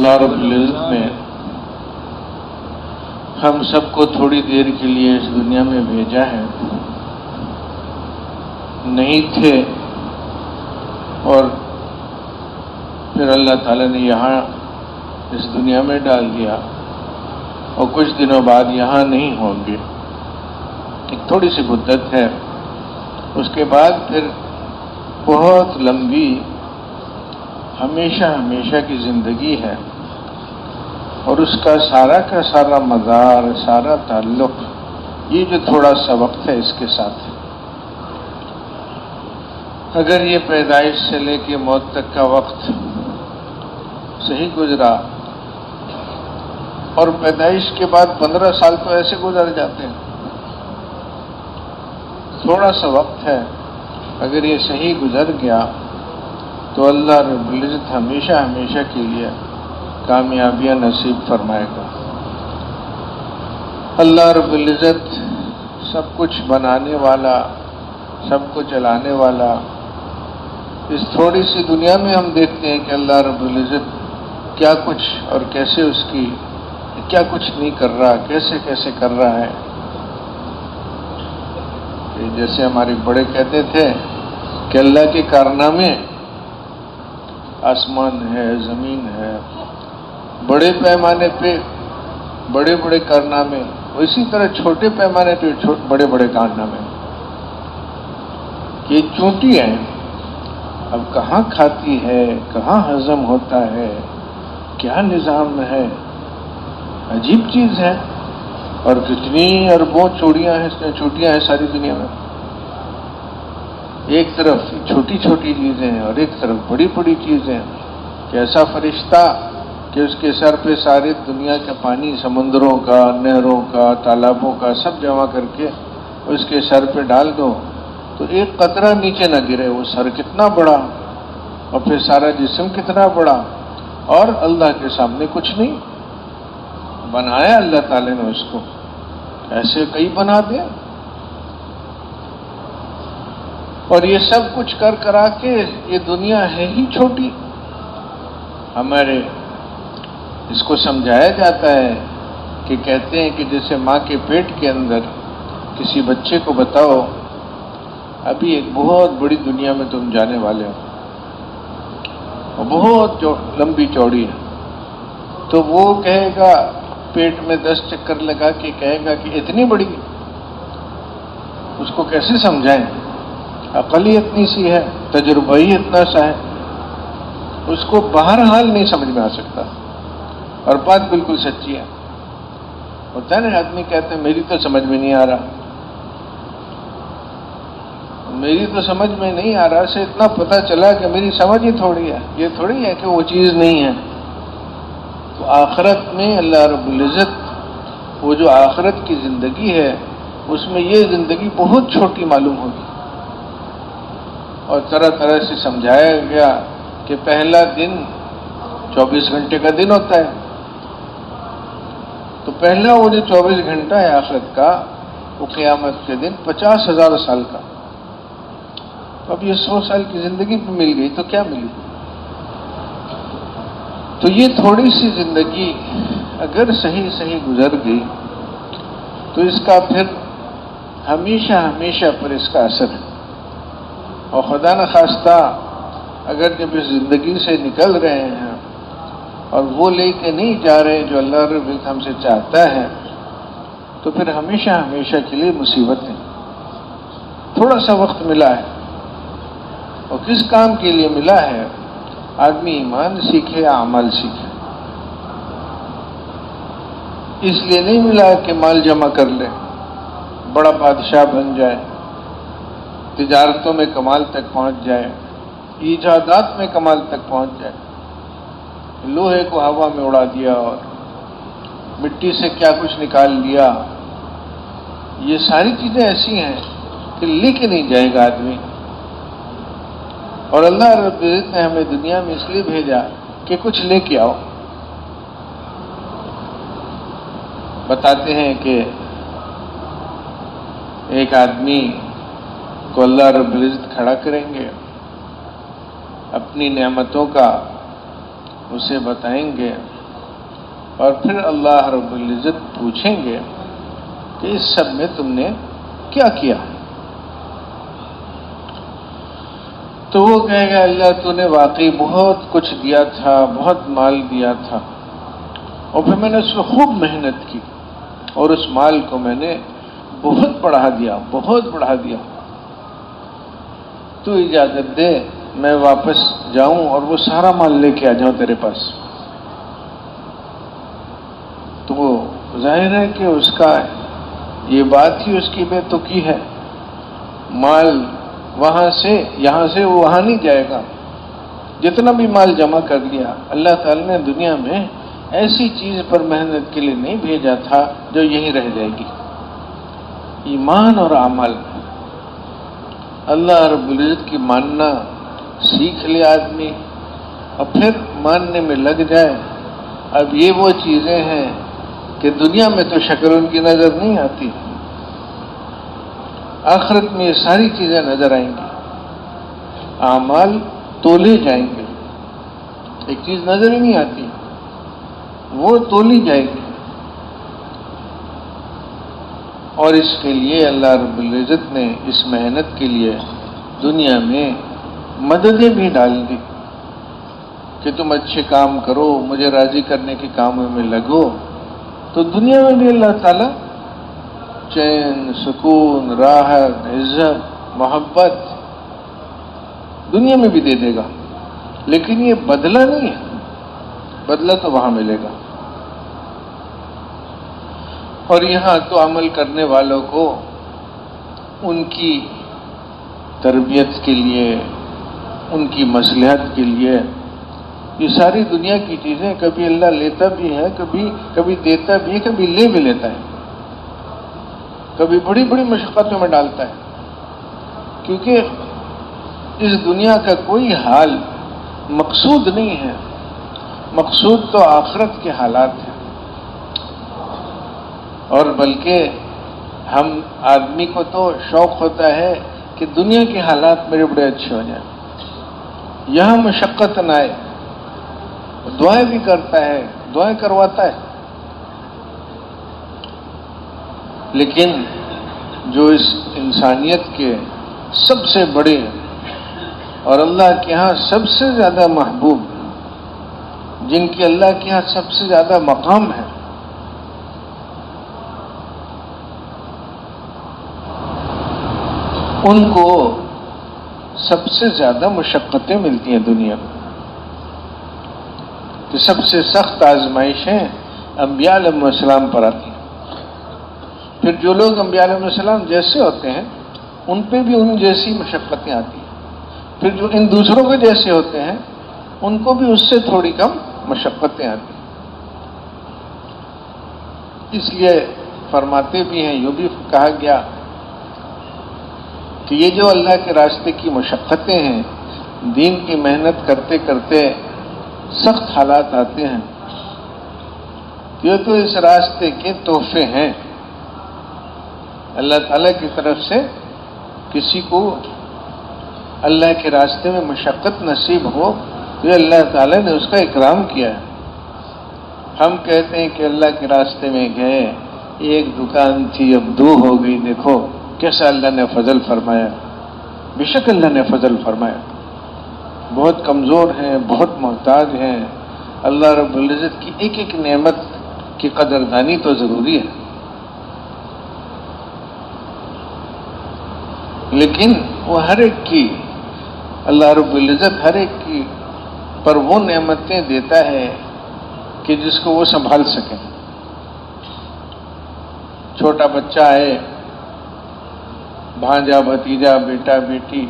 اللہ رب العزت نے ہم سب کو تھوڑی دیر کے لیے اس دنیا میں بھیجا ہے. نہیں تھے اور پھر اللہ تعالیٰ نے یہاں اس دنیا میں ڈال دیا اور کچھ دنوں بعد یہاں نہیں ہوں گے. ایک تھوڑی سی مدت ہے، اس کے بعد پھر بہت لمبی ہمیشہ ہمیشہ کی زندگی ہے، اور اس کا سارا مدار، سارا تعلق یہ جو تھوڑا سا وقت ہے اس کے ساتھ ہے. اگر یہ پیدائش سے لے کے موت تک کا وقت صحیح گزرا، اور پیدائش کے بعد 15 سال تو ایسے گزر جاتے ہیں، تھوڑا سا وقت ہے، اگر یہ صحیح گزر گیا تو اللہ رب العزت ہمیشہ ہمیشہ کے لیے کامیابیاں نصیب فرمائے گا. اللہ رب العزت سب کچھ بنانے والا، سب کو چلانے والا. اس تھوڑی سی دنیا میں ہم دیکھتے ہیں کہ اللہ رب العزت کیا کچھ اور کیسے اس کی کیا کچھ نہیں کر رہا، کیسے کیسے کر رہا ہے. جیسے ہمارے بڑے کہتے تھے کہ اللہ کے کارنامے، آسمان ہے، زمین ہے، بڑے پیمانے پہ بڑے بڑے کارنامے، اسی طرح چھوٹے پیمانے پہ بڑے بڑے کارنامے. یہ چونٹی ہے، اب کہاں کھاتی ہے، کہاں ہضم ہوتا ہے، کیا نظام ہے، عجیب چیز ہے. اور کتنی اربوں چوٹیاں ہیں ساری دنیا میں. ایک طرف چھوٹی چھوٹی چیزیں ہیں اور ایک طرف بڑی بڑی چیزیں. کہ ایسا فرشتہ کہ اس کے سر پہ ساری دنیا کا پانی، سمندروں کا، نہروں کا، تالابوں کا سب جمع کر کے اس کے سر پہ ڈال دو تو ایک قطرہ نیچے نہ گرے. وہ سر کتنا بڑا اور پھر سارا جسم کتنا بڑا، اور اللہ کے سامنے کچھ نہیں. بنایا اللہ تعالی نے اس کو، ایسے کئی بنا دے. اور یہ سب کچھ کرا کے یہ دنیا ہے ہی چھوٹی. ہمارے اس کو سمجھایا جاتا ہے کہ کہتے ہیں کہ جیسے ماں کے پیٹ کے اندر کسی بچے کو بتاؤ ابھی ایک بہت بڑی دنیا میں تم جانے والے ہو، اور بہت لمبی چوڑی ہے، تو وہ کہے گا، پیٹ میں 10 چکر لگا کے کہے گا کہ اتنی بڑی. اس کو کیسے سمجھائیں؟ عقل ہی اتنی سی ہے، تجربہ ہی اتنا سا ہے، اس کو بہرحال نہیں سمجھ میں آ سکتا. اور بات بالکل سچی ہے. ہوتا ہے نا، آدمی کہتے ہیں میری تو سمجھ میں نہیں آ رہا، میری تو سمجھ میں نہیں آ رہا سے اتنا پتہ چلا کہ میری سمجھ ہی تھوڑی ہے. یہ تھوڑی ہے کہ وہ چیز نہیں ہے. تو آخرت میں اللہ رب العزت وہ جو آخرت کی زندگی ہے اس میں یہ زندگی بہت چھوٹی معلوم ہوگی. اور طرح طرح سے سمجھایا گیا کہ پہلا دن 24 گھنٹے کا دن ہوتا ہے، تو پہلا وہ جو 24 گھنٹہ ہے آخرت کا، وہ قیامت کے دن 50,000 سال کا. تو اب یہ 100 سال کی زندگی بھی مل گئی تو کیا ملی. تو یہ تھوڑی سی زندگی اگر صحیح گزر گئی تو اس کا پھر ہمیشہ ہمیشہ پر اس کا اثر ہے. اور خدا نخواستہ اگر جب اس زندگی سے نکل رہے ہیں اور وہ لے کے نہیں جا رہے جو اللہ رب العزت ہم سے چاہتا ہے، تو پھر ہمیشہ ہمیشہ کے لیے مصیبت ہے. تھوڑا سا وقت ملا ہے، اور کس کام کے لیے ملا ہے؟ آدمی ایمان سیکھے، عمل سیکھے. اس لیے نہیں ملا کہ مال جمع کر لے، بڑا بادشاہ بن جائے، تجارتوں میں کمال تک پہنچ جائے، ایجادات میں کمال تک پہنچ جائے. لوہے کو ہوا میں اڑا دیا اور مٹی سے کیا کچھ نکال لیا. یہ ساری چیزیں ایسی ہیں کہ لے کے نہیں جائے گا آدمی. اور اللہ رب العزت نے ہمیں دنیا میں اس لیے بھیجا کہ کچھ لے کے آؤ. بتاتے ہیں کہ ایک آدمی کو اللہ رب العزت کھڑا کریں گے، اپنی نعمتوں کا اسے بتائیں گے اور پھر اللہ رب العزت پوچھیں گے کہ اس سب میں تم نے کیا کیا؟ تو وہ کہے گا اللہ تو نے واقعی بہت کچھ دیا تھا، بہت مال دیا تھا، اور پھر میں نے اس میں خوب محنت کی اور اس مال کو میں نے بہت بڑھا دیا، بہت بڑھا دیا، تو اجازت دے میں واپس جاؤں اور وہ سارا مال لے کے آ جاؤں تیرے پاس۔ تو وہ ظاہر ہے کہ اس کا یہ بات ہی اس کی بے تکی ہے، مال وہاں سے یہاں سے وہ وہاں نہیں جائے گا۔ جتنا بھی مال جمع کر لیا، اللہ تعالیٰ نے دنیا میں ایسی چیز پر محنت کے لیے نہیں بھیجا تھا جو یہیں رہ جائے گی۔ ایمان اور عمل، اللہ رب العزت کی ماننا سیکھ لے آدمی اور پھر ماننے میں لگ جائے۔ اب یہ وہ چیزیں ہیں کہ دنیا میں تو شکل ان کی نظر نہیں آتی، آخرت میں یہ ساری چیزیں نظر آئیں گی، اعمال تولے جائیں گے۔ ایک چیز نظر ہی نہیں آتی، وہ تولی جائے گی، اور اس کے لیے اللہ رب العزت نے اس محنت کے لیے دنیا میں مددیں بھی ڈال دی کہ تم اچھے کام کرو، مجھے راضی کرنے کے کاموں میں لگو، تو دنیا میں بھی اللہ تعالیٰ چین، سکون، راحت، عزت، محبت دنیا میں بھی دے دے گا، لیکن یہ بدلہ نہیں ہے، بدلہ تو وہاں ملے گا۔ اور یہاں تو عمل کرنے والوں کو ان کی تربیت کے لیے، ان کی مصلحت کے لیے یہ ساری دنیا کی چیزیں کبھی اللہ لیتا بھی ہے، کبھی دیتا بھی ہے، کبھی لے بھی لیتا ہے، کبھی بڑی بڑی مشقتوں میں ڈالتا ہے، کیونکہ اس دنیا کا کوئی حال مقصود نہیں ہے، مقصود تو آخرت کے حالات ہیں۔ اور بلکہ ہم آدمی کو تو شوق ہوتا ہے کہ دنیا کے حالات میرے بڑے اچھے ہو جائیں، یہاں مشقت نہ آئے، دعائیں بھی کرتا ہے، دعائیں کرواتا ہے، لیکن جو اس انسانیت کے سب سے بڑے اور اللہ کے ہاں سب سے زیادہ محبوب، جن کی اللہ کے ہاں سب سے زیادہ مقام ہے، ان کو سب سے زیادہ مشقتیں ملتی ہیں دنیا میں، کہ سب سے سخت آزمائشیں انبیاء علیہ السلام پر آتی ہیں۔ پھر جو لوگ انبیاء علیہ السلام جیسے ہوتے ہیں ان پہ بھی ان جیسی مشقتیں آتی ہیں، پھر جو ان دوسروں کے جیسے ہوتے ہیں ان کو بھی اس سے تھوڑی کم مشقتیں آتی ہیں۔ اس لیے فرماتے بھی ہیں، یہ بھی کہا گیا کہ یہ جو اللہ کے راستے کی مشقتیں ہیں، دین کی محنت کرتے کرتے سخت حالات آتے ہیں، یہ تو اس راستے کے تحفے ہیں۔ اللہ تعالیٰ کی طرف سے کسی کو اللہ کے راستے میں مشقت نصیب ہو تو اللہ تعالیٰ نے اس کا اکرام کیا ہے۔ ہم کہتے ہیں کہ اللہ کے راستے میں گئے، ایک دکان تھی اب دو ہو گئی، دیکھو کیسا اللہ نے فضل فرمایا۔ بے شک اللہ نے فضل فرمایا، بہت کمزور ہیں، بہت محتاج ہیں، اللہ رب العزت کی ایک ایک نعمت کی قدردانی تو ضروری ہے، لیکن وہ ہر ایک کی اللہ رب العزت ہر ایک کی پر وہ نعمتیں دیتا ہے کہ جس کو وہ سنبھال سکیں۔ چھوٹا بچہ ہے، بھانجا بھتیجا، بیٹا بیٹی،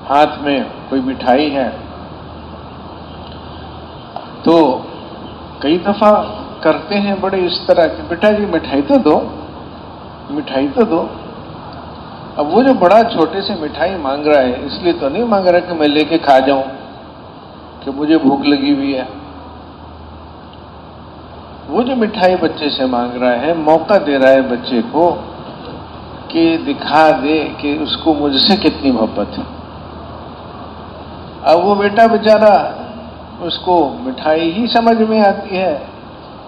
ہاتھ میں کوئی مٹھائی ہے تو کئی دفعہ کرتے ہیں بڑے اس طرح کہ بیٹا جی مٹھائی تو دو، مٹھائی تو دو۔ اب وہ جو بڑا چھوٹے سے مٹھائی مانگ رہا ہے اس لیے تو نہیں مانگ رہا کہ میں لے کے کھا جاؤں، کہ مجھے بھوک لگی ہوئی ہے۔ وہ جو مٹھائی بچے سے مانگ رہا ہے، موقع دے رہا ہے بچے کو کہ دکھا دے کہ اس کو مجھ سے کتنی محبت ہے۔ اب وہ بیٹا بیچارہ اس کو مٹھائی ہی سمجھ میں آتی ہے،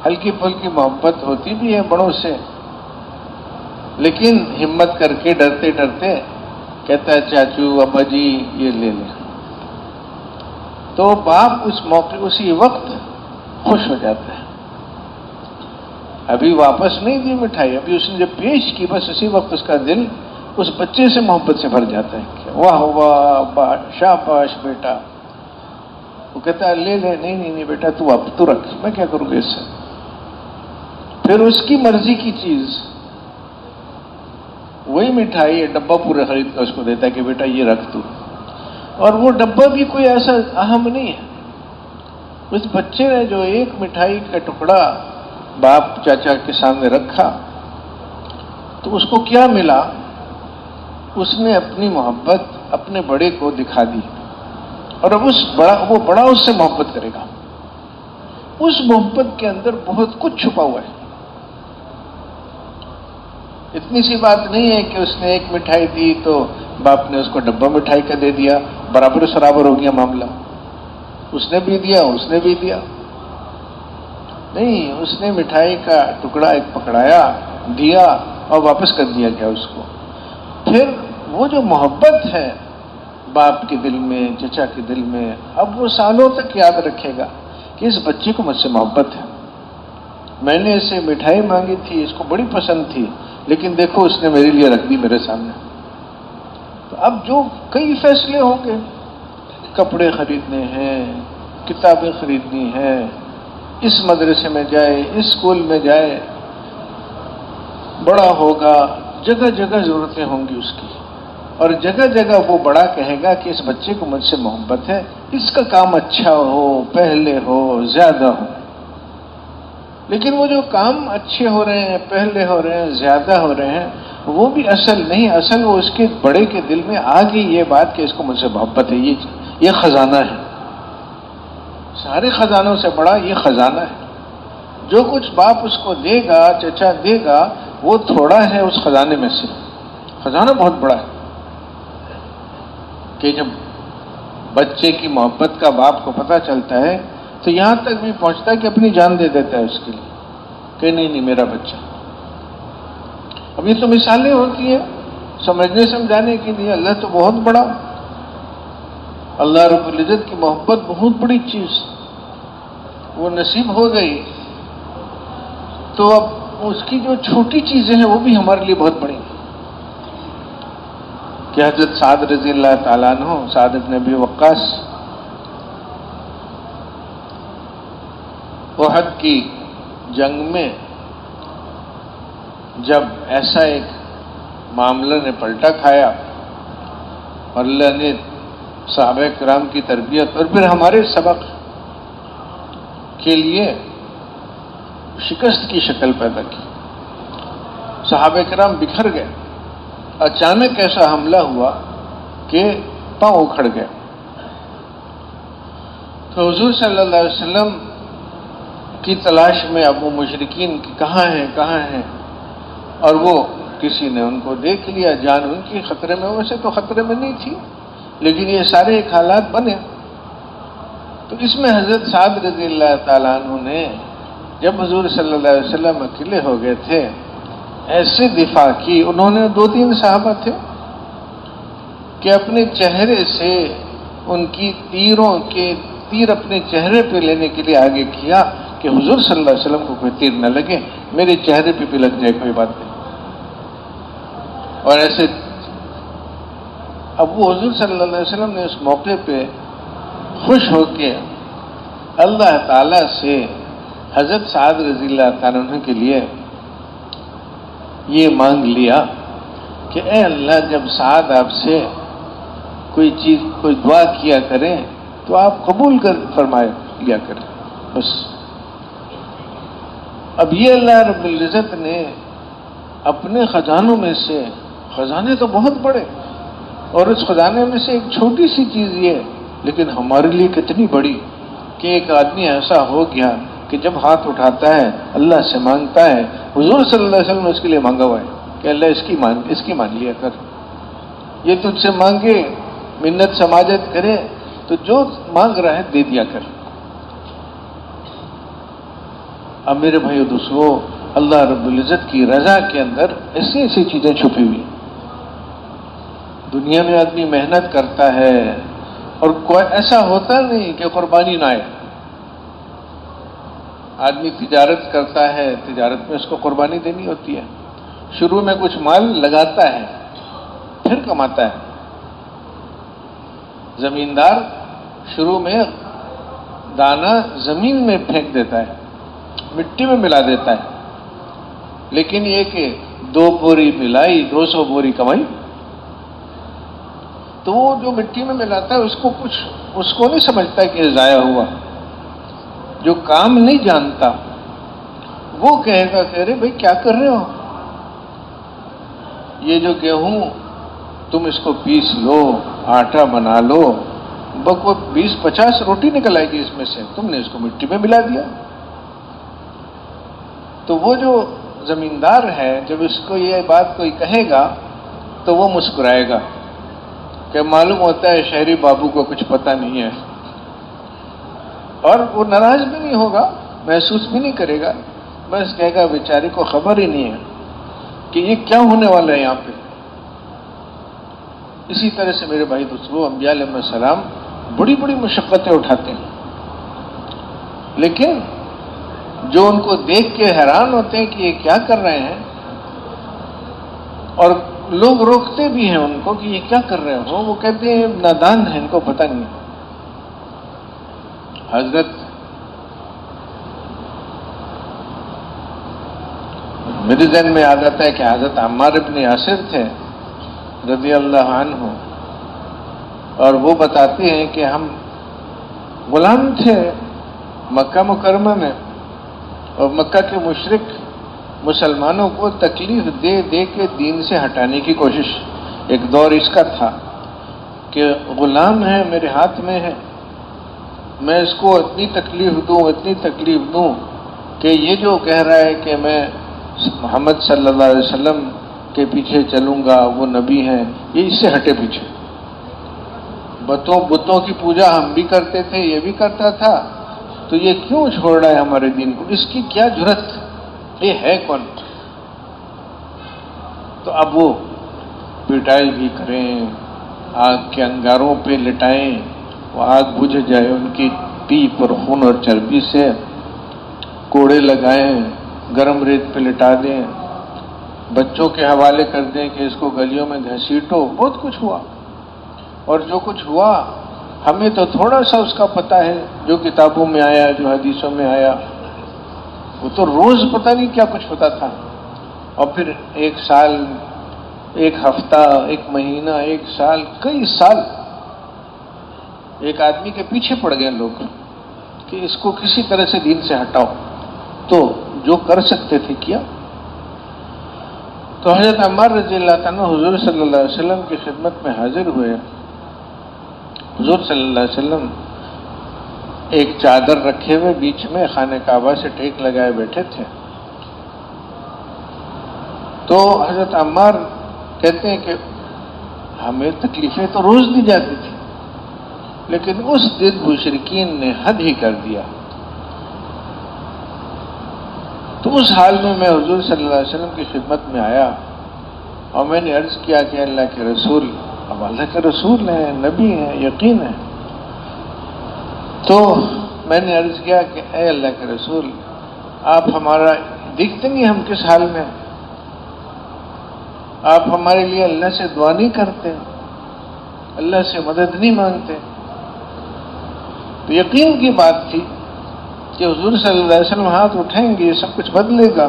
ہلکی پھلکی محبت ہوتی بھی ہے بڑوں سے، لیکن ہمت کر کے ڈرتے ڈرتے کہتا ہے چاچو ابا جی یہ لے لیں، تو باپ اس موقع اسی وقت خوش ہو جاتا ہے۔ ابھی واپس نہیں دی مٹھائی، ابھی اس نے جب پیش کی بس اسی وقت اس کا دل اس بچے سے محبت سے بھر جاتا ہے کہ واہ واہ ابا شاباش بیٹا۔ وہ کہتا ہے لے لے، نہیں نہیں نہیں بیٹا تو رکھ، میں کیا کروں گا اس سے۔ پھر اس کی مرضی کی چیز وہی مٹھائی ڈبہ پورے خرید کر اس کو دیتا ہے کہ بیٹا یہ رکھ تو، اور وہ ڈبہ بھی کوئی ایسا اہم نہیں ہے۔ اس بچے نے جو ایک مٹھائی کا ٹکڑا باپ چاچا کے سامنے رکھا تو اس کو کیا ملا؟ اس نے اپنی محبت اپنے بڑے کو دکھا دی، اور اب وہ بڑا اس سے محبت کرے گا۔ اس محبت کے اندر بہت کچھ چھپا ہوا ہے۔ اتنی سی بات نہیں ہے کہ اس نے ایک مٹھائی دی تو باپ نے اس کو ڈبہ مٹھائی کا دے دیا، برابر سرابر ہو گیا معاملہ، اس نے بھی دیا اس نے بھی دیا۔ نہیں، اس نے مٹھائی کا ٹکڑا ایک پکڑایا، دیا اور واپس کر دیا گیا اس کو۔ پھر وہ جو محبت ہے باپ کے دل میں، چچا کے دل میں، اب وہ سالوں تک یاد رکھے گا کہ اس بچے کو مجھ سے محبت ہے، میں نے اسے مٹھائی مانگی تھی، اس کو بڑی پسند تھی، لیکن دیکھو اس نے میرے لیے رکھ دی میرے سامنے۔ تو اب جو کئی فیصلے ہوں گے، کپڑے خریدنے ہیں، کتابیں خریدنی ہیں، اس مدرسے میں جائے، اس اسکول میں جائے، بڑا ہوگا، جگہ جگہ ضرورتیں ہوں گی اس کی، اور جگہ جگہ وہ بڑا کہے گا کہ اس بچے کو مجھ سے محبت ہے، اس کا کام اچھا ہو، پہلے ہو، زیادہ ہو۔ لیکن وہ جو کام اچھے ہو رہے ہیں، پہلے ہو رہے ہیں، زیادہ ہو رہے ہیں، وہ بھی اصل نہیں، اصل وہ اس کے بڑے کے دل میں آ گئی یہ بات کہ اس کو مجھ سے محبت ہے، یہ خزانہ ہے، سارے خزانوں سے بڑا یہ خزانہ ہے۔ جو کچھ باپ اس کو دے گا، چچا دے گا، وہ تھوڑا ہے اس خزانے میں سے، خزانہ بہت بڑا ہے۔ کہ جب بچے کی محبت کا باپ کو پتہ چلتا ہے تو یہاں تک بھی پہنچتا ہے کہ اپنی جان دے دیتا ہے اس کے لیے کہ نہیں نہیں میرا بچہ۔ اب یہ تو مثالیں ہوتی ہیں سمجھنے سمجھانے کے لیے، اللہ تو بہت بڑا، اللہ رب العزت کی محبت بہت بڑی چیز، وہ نصیب ہو گئی تو اب اس کی جو چھوٹی چیزیں ہیں وہ بھی ہمارے لیے بہت بڑی ہیں۔ کہ حضرت سعد رضی اللہ تعالیٰ عنہ، سعد بن ابی وقاص، احد کی جنگ میں جب ایسا ایک معاملہ نے پلٹا کھایا اور اللہ نے صحابہ کرام کی تربیت اور پھر ہمارے سبق کے لیے شکست کی شکل پیدا کی، صحابہ کرام بکھر گئے، اچانک ایسا حملہ ہوا کہ پاؤں اکھڑ گئے۔ تو حضور صلی اللہ علیہ وسلم کی تلاش میں اب وہ مشرکین کی کہاں ہیں، اور وہ کسی نے ان کو دیکھ لیا، جان ان کی خطرے میں، ویسے تو خطرے میں نہیں تھی لیکن یہ سارے ایک حالات بنے۔ تو اس میں حضرت سعد رضی اللہ تعالیٰ عنہ نے جب حضور صلی اللہ علیہ وسلم اکیلے ہو گئے تھے ایسے دفاع کی، انہوں نے 2-3 صحابہ تھے کہ اپنے چہرے سے ان کی تیروں کے تیر اپنے چہرے پہ لینے کے لیے آگے کیا کہ حضور صلی اللہ علیہ وسلم کو کوئی تیر نہ لگے، میرے چہرے پہ بھی لگ جائے کوئی بات نہیں۔ اور ایسے اب وہ حضور صلی اللہ علیہ وسلم نے اس موقع پہ خوش ہو کے اللہ تعالیٰ سے حضرت سعد رضی اللہ تعالیٰ عنہ کے لیے یہ مانگ لیا کہ اے اللہ، جب سعد آپ سے کوئی دعا کیا کریں تو آپ قبول کر فرمائے لیا کریں بس۔ اب یہ اللہ رب العزت نے اپنے خزانوں میں سے، خزانے تو بہت بڑے، اور اس خزانے میں سے ایک چھوٹی سی چیز یہ، لیکن ہمارے لیے کتنی بڑی کہ ایک آدمی ایسا ہو گیا کہ جب ہاتھ اٹھاتا ہے اللہ سے مانگتا ہے، حضور صلی اللہ علیہ وسلم نے اس کے لیے مانگا ہوا ہے کہ اللہ اس کی مان لیا کر، یہ تجھ سے مانگے، منت سماجت کرے تو جو مانگ رہا ہے دے دیا کر۔ اب میرے بھائیو دوستو، اللہ رب العزت کی رضا کے اندر ایسی ایسی چیزیں چھپی ہوئی۔ دنیا میں آدمی محنت کرتا ہے اور کوئی ایسا ہوتا نہیں کہ قربانی نہ آئے۔ آدمی تجارت کرتا ہے، تجارت میں اس کو قربانی دینی ہوتی ہے۔ شروع میں کچھ مال لگاتا ہے، پھر کماتا ہے۔ زمیندار شروع میں دانہ زمین میں پھینک دیتا ہے، مٹی میں ملا دیتا ہے، لیکن یہ کہ 2 بوری ملائی 200 بوری کمائی، تو وہ جو مٹی میں ملاتا ہے اس کو نہیں سمجھتا کہ یہ ضائع ہوا۔ جو کام نہیں جانتا وہ کہے گا کہ ارے بھائی کیا کر رہے ہو، یہ جو گیہوں تم اس کو پیس لو، آٹا بنا لو، وہ 20-50 روٹی نکل آئے گی اس میں سے، تم نے اس کو مٹی میں ملا دیا۔ تو وہ جو زمیندار ہے جب اس کو یہ بات کوئی کہے گا تو وہ مسکرائے گا کہ معلوم ہوتا ہے شہری بابو کو کچھ پتہ نہیں ہے، اور وہ ناراض بھی نہیں ہوگا، محسوس بھی نہیں کرے گا، بس کہے گا بیچارے کو خبر ہی نہیں ہے کہ یہ کیا ہونے والا ہے یہاں پہ۔ اسی طرح سے میرے بھائی دوستو، انبیاء علیہ السلام بڑی بڑی مشقتیں اٹھاتے ہیں، لیکن جو ان کو دیکھ کے حیران ہوتے ہیں کہ یہ کیا کر رہے ہیں، اور لوگ روکتے بھی ہیں ان کو کہ یہ کیا کر رہے ہو، وہ کہتے ہیں نادان ہیں، ان کو پتہ نہیں۔ حضرت میرے ذہن میں یاد آتا ہے کہ حضرت عمار ابن یاسر تھے رضی اللہ عنہ، اور وہ بتاتے ہیں کہ ہم غلام تھے مکہ مکرمہ میں، اور مکہ کے مشرک مسلمانوں کو تکلیف دے دے کے دین سے ہٹانے کی کوشش، ایک دور اس کا تھا کہ غلام ہے میرے ہاتھ میں ہے، میں اس کو اتنی تکلیف دوں کہ یہ جو کہہ رہا ہے کہ میں محمد صلی اللہ علیہ وسلم کے پیچھے چلوں گا، وہ نبی ہیں، یہ اس سے ہٹے پیچھے۔ بتوں کی پوجا ہم بھی کرتے تھے، یہ بھی کرتا تھا، تو یہ کیوں چھوڑ رہا ہے ہمارے دین کو، اس کی کیا جرت، یہ ہے کون؟ تو اب وہ پٹائی بھی کریں، آگ کے انگاروں پہ لٹائیں، وہ آگ بجھ جائے ان کی پیپ اور خون اور چربی سے، کوڑے لگائیں، گرم ریت پہ لٹا دیں، بچوں کے حوالے کر دیں کہ اس کو گلیوں میں گھسیٹو، بہت کچھ ہوا۔ اور جو کچھ ہوا ہمیں تو تھوڑا سا اس کا پتہ ہے، جو کتابوں میں آیا، جو حدیثوں میں آیا، وہ تو روز پتہ نہیں کیا کچھ ہوتا تھا۔ اور پھر 1 سال، 1 ہفتہ، 1 مہینہ، 1 سال، کئی سال ایک آدمی کے پیچھے پڑ گئے لوگ کہ اس کو کسی طرح سے دین سے ہٹاؤ، تو جو کر سکتے تھے کیا۔ تو حضرت عمار رضی اللہ عنہ حضور صلی اللہ علیہ وسلم کی خدمت میں حاضر ہوئے۔ حضور صلی اللہ علیہ وسلم ایک چادر رکھے ہوئے بیچ میں خانہ کعبہ سے ٹیک لگائے بیٹھے تھے، تو حضرت عمار کہتے ہیں کہ ہمیں تکلیفیں تو روز دی جاتی تھی، لیکن اس دن مشرکین نے حد ہی کر دیا۔ تو اس حال میں میں حضور صلی اللہ علیہ وسلم کی خدمت میں آیا اور میں نے عرض کیا کہ اللہ کے رسول، اب اللہ کے رسول ہیں، نبی ہیں، یقین ہے، تو میں نے عرض کیا کہ اے اللہ کے رسول، آپ ہمارا دیکھتے نہیں ہم کس حال میں، آپ ہمارے لیے اللہ سے دعا نہیں کرتے، اللہ سے مدد نہیں مانگتے۔ تو یقین کی بات تھی کہ حضور صلی اللہ علیہ وسلم ہاتھ اٹھائیں گے، یہ سب کچھ بدلے گا۔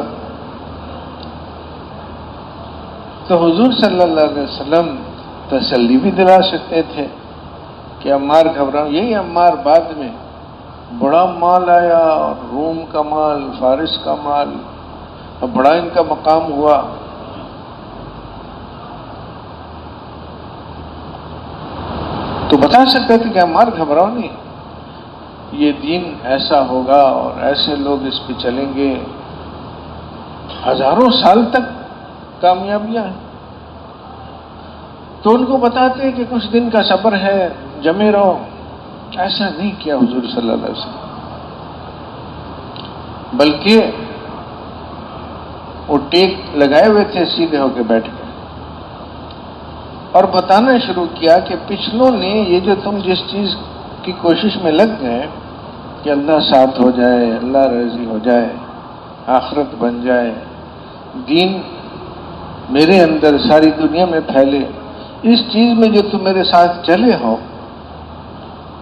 تو حضور صلی اللہ علیہ وسلم تسلی بھی دلا سکتے تھے کہ عمار گھبراؤ، یہی عمار بعد میں بڑا مال آیا، اور روم کا مال، فارس کا مال، اور بڑا ان کا مقام ہوا۔ تو بتا سکتے تھے کہ عمار گھبراؤ نہیں، یہ دین ایسا ہوگا اور ایسے لوگ اس پہ چلیں گے، ہزاروں سال تک کامیابیاں ہیں۔ تو ان کو بتاتے کہ کچھ دن کا صبر ہے، جمے رہو۔ ایسا نہیں کیا حضور صلی اللہ علیہ وسلم، بلکہ وہ ٹیک لگائے ہوئے تھے، سیدھے ہو کے بیٹھ گئے اور بتانا شروع کیا کہ پچھلوں نے یہ جو تم جس چیز کی کوشش میں لگ گئے کہ اللہ ساتھ ہو جائے، اللہ راضی ہو جائے، آخرت بن جائے، دین میرے اندر ساری دنیا میں پھیلے، اس چیز میں جو تم میرے ساتھ چلے ہو،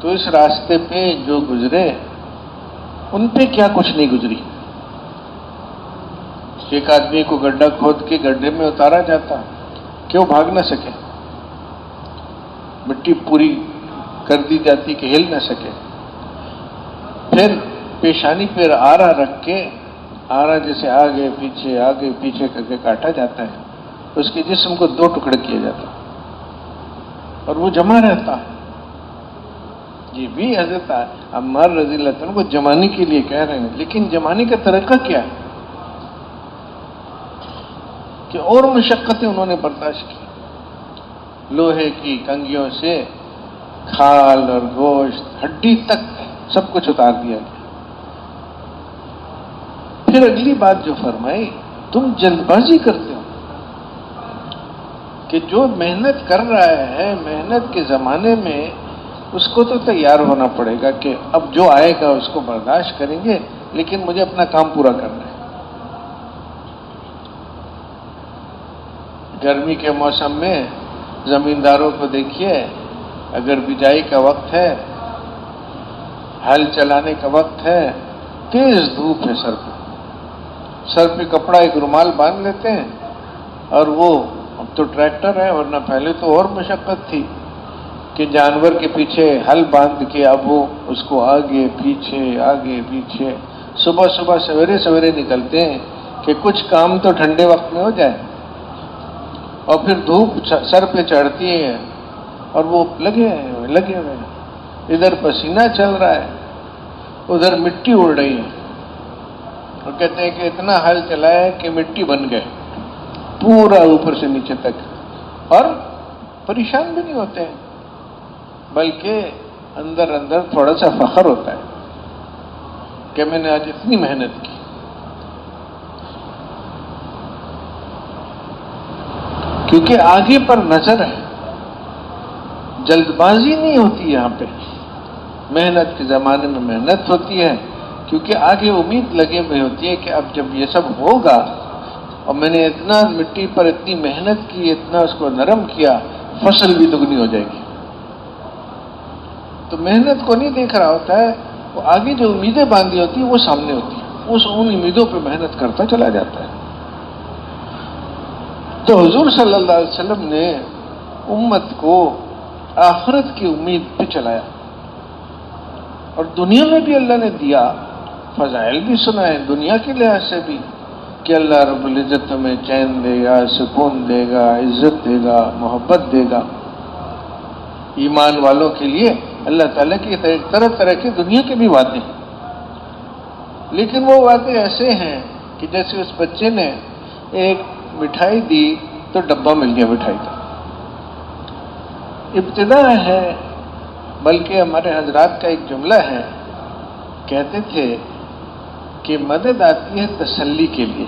تو اس راستے پہ جو گزرے ان پہ کیا کچھ نہیں گزری۔ ایک آدمی کو گڈھا کھود کے گڈھے میں اتارا جاتا، کیوں بھاگ نہ سکے؟ مٹی پوری کر دی جاتی کہ ہل نہ سکے، پھر پیشانی پہ آرا رکھ کے، آرا جیسے آگے پیچھے کر کے کاٹا جاتا ہے، اس کے جسم کو دو ٹکڑے کیا جاتا اور وہ جمع رہتا۔ یہ بھی حضرت عمار رضی اللہ عنہ کو جمانے کے لیے کہہ رہے ہیں، لیکن جمانے کا طریقہ کیا ہے کہ اور مشقتیں انہوں نے برداشت کی، لوہے کی کنگھیوں سے کھال اور گوشت ہڈی تک سب کچھ اتار دیا گیا۔ پھر اگلی بات جو فرمائی، تم جلد بازی کرتے ہو کہ جو محنت کر رہا ہے، محنت کے زمانے میں اس کو تو تیار ہونا پڑے گا کہ اب جو آئے گا اس کو برداشت کریں گے، لیکن مجھے اپنا کام پورا کرنا ہے۔ گرمی کے موسم میں زمینداروں کو دیکھیے، اگر بجائی کا وقت ہے، ہل چلانے کا وقت ہے، تیز دھوپ ہے، سر پہ کپڑا ایک رومال باندھ لیتے ہیں، اور وہ اب تو ٹریکٹر ہے، ورنہ پہلے تو اور مشقت تھی کہ جانور کے پیچھے ہل باندھ کے اب وہ اس کو آگے پیچھے صبح سویرے نکلتے ہیں کہ کچھ کام تو ٹھنڈے وقت میں ہو جائے، اور پھر دھوپ سر پہ چڑھتی ہے اور وہ لگے ہوئے ادھر پسینہ چل رہا ہے، ادھر مٹی اڑ رہی ہے، اور کہتے ہیں کہ اتنا ہل چلایا کہ مٹی بن گئے پورا اوپر سے نیچے تک، اور پریشان بھی نہیں ہوتے ہیں، بلکہ اندر تھوڑا سا فخر ہوتا ہے کہ میں نے آج اتنی محنت کی۔ کیونکہ آگے پر نظر ہے، جلد بازی نہیں ہوتی یہاں پہ، محنت کے زمانے میں محنت ہوتی ہے، کیونکہ آگے امید لگے ہوئی ہوتی ہے کہ اب جب یہ سب ہوگا اور میں نے اتنا مٹی پر اتنی محنت کی، اتنا اس کو نرم کیا، فصل بھی دگنی ہو جائے گی۔ تو محنت کو نہیں دیکھ رہا ہوتا ہے، وہ آگے جو امیدیں باندھی ہوتی ہیں وہ سامنے ہوتی ہیں، ان امیدوں پہ محنت کرتا چلا جاتا ہے۔ تو حضور صلی اللہ علیہ وسلم نے امت کو آخرت کی امید پہ چلایا، اور دنیا میں بھی اللہ نے دیا، فضائل بھی سنائے دنیا کے لحاظ سے بھی کہ اللہ رب العزت تمہیں چین دے گا، سکون دے گا، عزت دے گا، محبت دے گا۔ ایمان والوں کے لیے اللہ تعالیٰ کی طرح کی دنیا کے بھی وعدے ہیں، لیکن وہ وعدے ایسے ہیں کہ جیسے اس بچے نے ایک مٹھائی دی تو ڈبہ مل گیا مٹھائی کا، ابتدا ہے۔ بلکہ ہمارے حضرات کا ایک جملہ ہے، کہتے تھے کہ مدد آتی ہے تسلی کے لیے،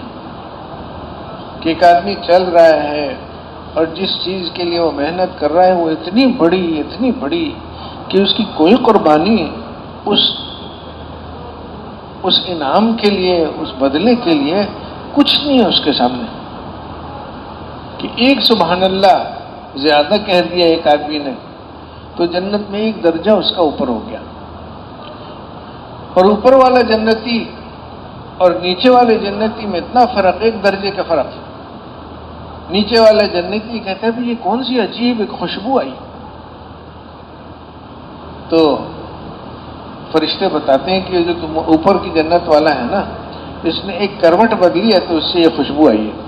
کہ ایک آدمی چل رہا ہے اور جس چیز کے لیے وہ محنت کر رہا ہے وہ اتنی بڑی کہ اس کی کوئی قربانی اس انعام کے لیے، اس بدلے کے لیے کچھ نہیں ہے اس کے سامنے، کہ ایک سبحان اللہ زیادہ کہہ دیا ایک آدمی نے تو جنت میں ایک درجہ اس کا اوپر ہو گیا، اور اوپر والا جنتی اور نیچے والے جنتی میں اتنا فرق، ایک درجے کا فرق۔ نیچے والے جنتی کہتے ہیں یہ کون سی عجیب ایک خوشبو آئی، تو فرشتے بتاتے ہیں کہ جو تم اوپر کی جنت والا ہے نا، اس نے ایک کروٹ بدلی ہے تو اس سے یہ خوشبو آئی ہے۔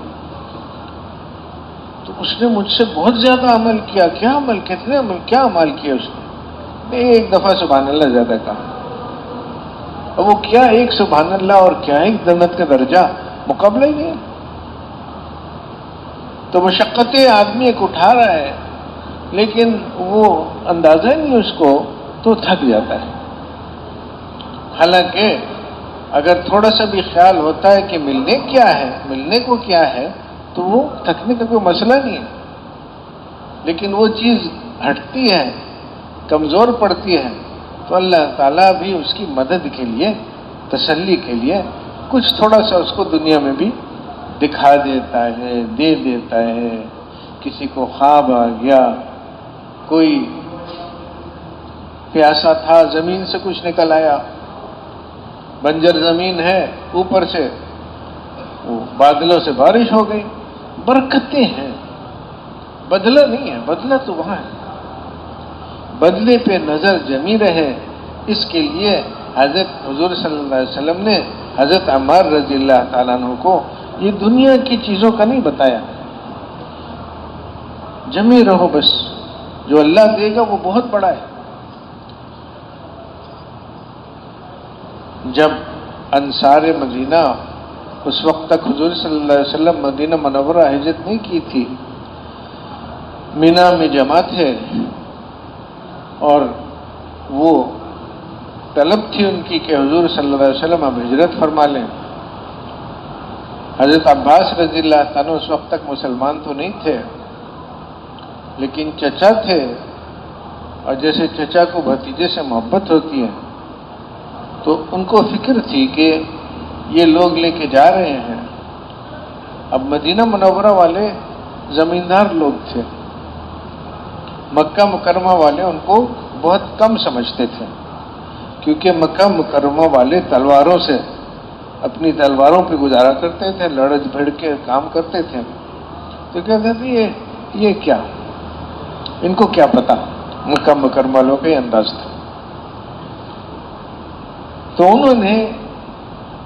تو اس نے مجھ سے بہت زیادہ عمل کیا، کیا عمل، کتنے عمل، کیا عمل کیا اس نے، ایک دفعہ سبحان اللہ زیادہ کہا، اور وہ کیا ایک سبحان اللہ اور کیا ایک جنت کا درجہ، مقابلہ ہی نہیں۔ تو مشقتیں آدمی ایک اٹھا رہا ہے لیکن وہ اندازہ ہی نہیں اس کو، تو تھک جاتا ہے۔ حالانکہ اگر تھوڑا سا بھی خیال ہوتا ہے کہ ملنے کیا ہے، ملنے کو کیا ہے، تو وہ تھکنے کا کوئی مسئلہ نہیں ہے، لیکن وہ چیز ہٹتی ہے، کمزور پڑتی ہے، تو اللہ تعالیٰ بھی اس کی مدد کے لیے، تسلی کے لیے کچھ تھوڑا سا اس کو دنیا میں بھی دکھا دیتا ہے، دے دیتا ہے۔ کسی کو خواب آ گیا، کوئی پیاسا تھا، زمین سے کچھ نکل آیا، بنجر زمین ہے، اوپر سے وہ بادلوں سے بارش ہو گئی، برکتیں ہیں، بدلہ نہیں ہے، بدلہ تو وہاں ہے، بدلے پہ نظر جمی رہے، اس کے لیے حضرت حضور صلی اللہ علیہ وسلم نے حضرت عمار رضی اللہ تعالیٰ عنہ کو یہ دنیا کی چیزوں کا نہیں بتایا، جمے رہو بس، جو اللہ دے گا وہ بہت بڑا ہے۔ جب انصار مدینہ، اس وقت تک حضور صلی اللہ علیہ وسلم مدینہ منورہ ہجرت نہیں کی تھی، مینا میں جمع تھے، اور وہ طلب تھی ان کی کہ حضور صلی اللہ علیہ وسلم اب ہجرت فرما لیں۔ حضرت عباس رضی اللہ عنہ اس وقت تک مسلمان تو نہیں تھے، لیکن چچا تھے، اور جیسے چچا کو بھتیجے سے محبت ہوتی ہے، تو ان کو فکر تھی کہ یہ لوگ لے کے جا رہے ہیں۔ اب مدینہ منورہ والے زمیندار لوگ تھے، مکہ مکرمہ والے ان کو بہت کم سمجھتے تھے، کیونکہ مکہ مکرمہ والے تلواروں سے، اپنی تلواروں پہ گزارا کرتے تھے، لڑ بھڑ کے کام کرتے تھے، تو کہتے تھے یہ کیا، ان کو کیا پتا، مکہ مکرمہ والوں کا یہ انداز تھا۔ تو انہوں نے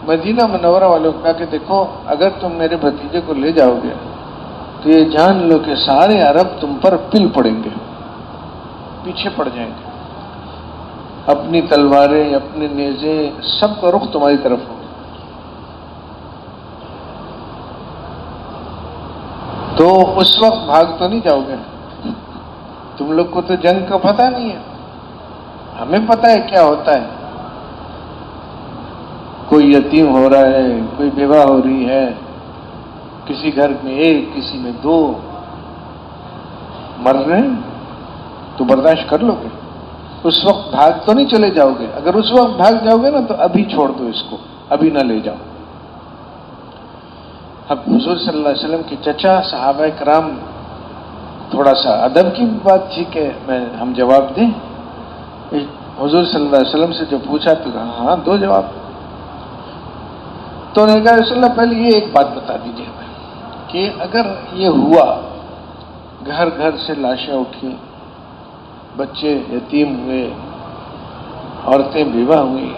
مدینہ منورہ والوں کو کہا کہ دیکھو، اگر تم میرے بھتیجے کو لے جاؤ گے تو یہ جان لو کہ سارے عرب تم پر پل پڑیں گے، پیچھے پڑ جائیں گے، اپنی تلواریں، اپنے نیزے، سب کا رخ تمہاری طرف ہوگا۔ تو اس وقت بھاگ تو نہیں جاؤ گے، تم لوگ کو تو جنگ کا پتہ نہیں ہے، ہمیں پتہ ہے کیا ہوتا ہے، کوئی یتیم ہو رہا ہے، کوئی بیوہ ہو رہی ہے، کسی گھر میں ایک، کسی میں دو مر رہے ہیں، تو برداشت کر لو گے، اس وقت بھاگ تو نہیں چلے جاؤ گے، اگر اس وقت بھاگ جاؤ گے نا تو ابھی چھوڑ دو اس کو، ابھی نہ لے جاؤ۔ اب حضور صلی اللہ علیہ وسلم کے چچا صحابہ کرام، تھوڑا سا ادب کی بات تھی کہ ہم جواب دیں، حضور صلی اللہ علیہ وسلم سے جو پوچھا تو کہا ہاں دو جواب۔ تو نے کہا رسول اللہ پہلے یہ ایک بات بتا دیجیے کہ اگر یہ ہوا، گھر گھر سے لاشیں اٹھی، بچے یتیم ہوئے، عورتیں بیوہ ہوئی،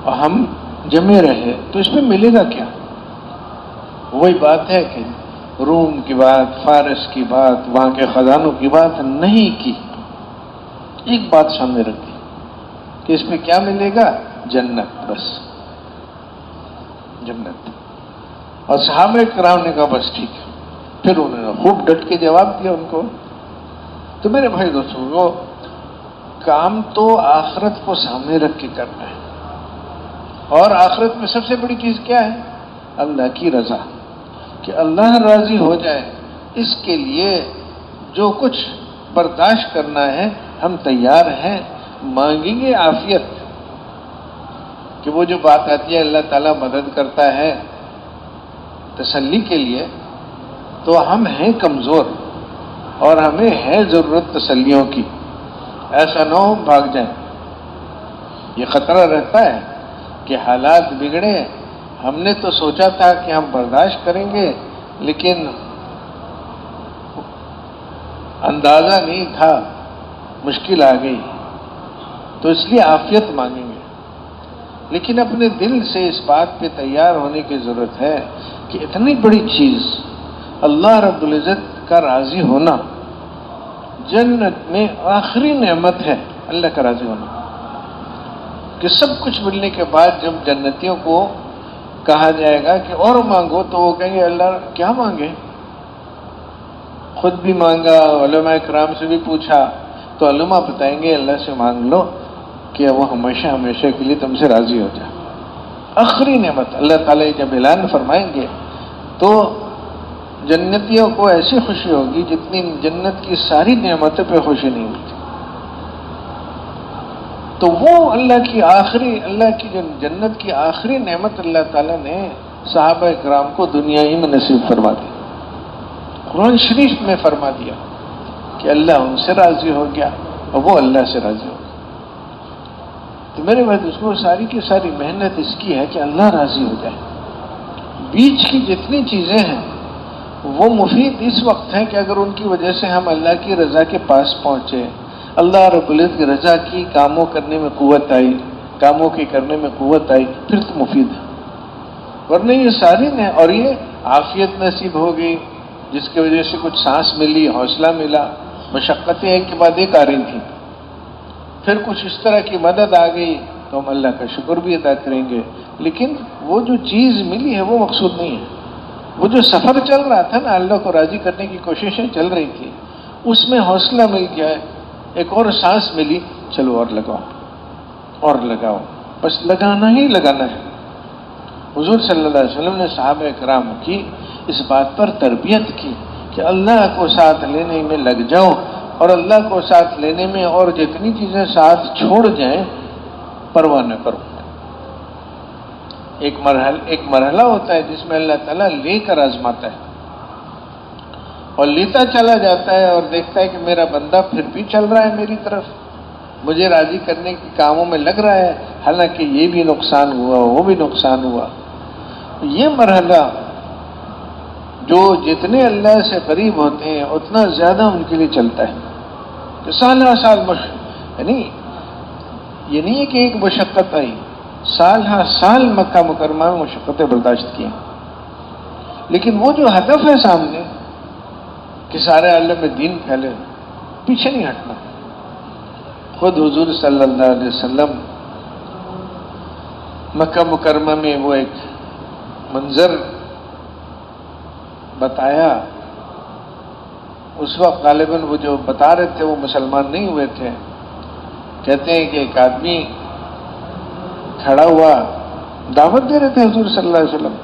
اور ہم جمے رہے، تو اس میں ملے گا کیا؟ وہی بات ہے کہ روم کی بات، فارس کی بات، وہاں کے خزانوں کی بات نہیں کی، ایک بات سامنے رکھی کہ اس میں کیا ملے گا؟ جنت، بس جنت۔ اور صحابہ کرام نے کہا بس ٹھیک ہے، پھر انہوں نے خوب ڈٹ کے جواب دیا ان کو۔ تو میرے بھائی دوستوں، کام تو آخرت کو سامنے رکھ کے کرنا ہے، اور آخرت میں سب سے بڑی چیز کیا ہے؟ اللہ کی رضا، کہ اللہ راضی ہو جائے، اس کے لیے جو کچھ برداشت کرنا ہے ہم تیار ہیں، مانگیں گے عافیت، کہ وہ جو بات آتی ہے اللہ تعالیٰ مدد کرتا ہے تسلی کے لیے، تو ہم ہیں کمزور اور ہمیں ہے ضرورت تسلیوں کی، ایسا نہ ہو بھاگ جائیں۔ یہ خطرہ رہتا ہے کہ حالات بگڑے، ہم نے تو سوچا تھا کہ ہم برداشت کریں گے، لیکن اندازہ نہیں تھا، مشکل آ گئی، تو اس لیے عافیت مانگیں گے، لیکن اپنے دل سے اس بات پہ تیار ہونے کی ضرورت ہے کہ اتنی بڑی چیز اللہ رب العزت کا راضی ہونا، جنت میں آخری نعمت ہے اللہ کا راضی ہونا، کہ سب کچھ ملنے کے بعد جب جنتیوں کو کہا جائے گا کہ اور مانگو، تو وہ کہیں گے اللہ کیا مانگے؟ خود بھی مانگا، علماء کرام سے بھی پوچھا، تو علماء بتائیں گے اللہ سے مانگ لو کہ وہ ہمیشہ ہمیشہ کے لیے تم سے راضی ہو جائے۔ آخری نعمت اللہ تعالیٰ جب اعلان فرمائیں گے تو جنتیوں کو ایسی خوشی ہوگی جتنی جنت کی ساری نعمتوں پہ خوشی نہیں ہوتی. تو وہ اللہ کی جو جنت کی آخری نعمت اللہ تعالیٰ نے صحابہ کرام کو دنیا ہی میں نصیب فرما دی. قرآن شریف میں فرما دیا کہ اللہ ان سے راضی ہو گیا اور وہ اللہ سے راضی ہو گیا. تو میرے بھائی اس کو ساری کی ساری محنت اس کی ہے کہ اللہ راضی ہو جائے. بیچ کی جتنی چیزیں ہیں وہ مفید اس وقت ہیں کہ اگر ان کی وجہ سے ہم اللہ کی رضا کے پاس پہنچے، اللہ رب العزت کی رضا کی کاموں کرنے میں قوت آئی، کاموں کے کرنے میں قوت آئی، پھر تو مفید ہے. ورنہ یہ ساری نے، اور یہ عافیت نصیب ہو گئی جس کی وجہ سے کچھ سانس ملی، حوصلہ ملا، مشقتیں ایک کے بعد ایک آ رہی تھیں، پھر کچھ اس طرح کی مدد آ گئی تو ہم اللہ کا شکر بھی ادا کریں گے. لیکن وہ جو چیز ملی ہے وہ مقصود نہیں ہے. وہ جو سفر چل رہا تھا نا، اللہ کو راضی کرنے کی کوششیں چل رہی تھی، اس میں حوصلہ مل گیا ہے، ایک اور سانس ملی، چلو اور لگاؤ اور لگاؤ، بس لگانا ہی لگانا ہے. حضور صلی اللہ علیہ وسلم نے صحابہ کرام کی اس بات پر تربیت کی کہ اللہ کو ساتھ لینے میں لگ جاؤ، اور اللہ کو ساتھ لینے میں اور جتنی چیزیں ساتھ چھوڑ جائیں پرواہ نہ کرو. ایک مرحلہ ہوتا ہے جس میں اللہ تعالیٰ لے کر آزماتا ہے اور لیتا چلا جاتا ہے اور دیکھتا ہے کہ میرا بندہ پھر بھی چل رہا ہے میری طرف، مجھے راضی کرنے کے کاموں میں لگ رہا ہے، حالانکہ یہ بھی نقصان ہوا وہ بھی نقصان ہوا. یہ مرحلہ جو جتنے اللہ سے قریب ہوتے ہیں اتنا زیادہ ان کے لیے چلتا ہے. کہ سال ہر سال یعنی یہ نہیں ہے کہ ایک مشقت آئی، سال ہر سال مکہ مکرمہ میں مشقتیں برداشت کی، لیکن وہ جو ہدف ہے سامنے کہ سارے عالم میں دین پھیلے، پیچھے نہیں ہٹنا. خود حضور صلی اللہ علیہ وسلم مکہ مکرمہ میں وہ ایک منظر بتایا. اس وقت غالباً وہ جو بتا رہے تھے وہ مسلمان نہیں ہوئے تھے. کہتے ہیں کہ ایک آدمی کھڑا ہوا، دعوت دے رہے تھے حضور صلی اللہ علیہ وسلم،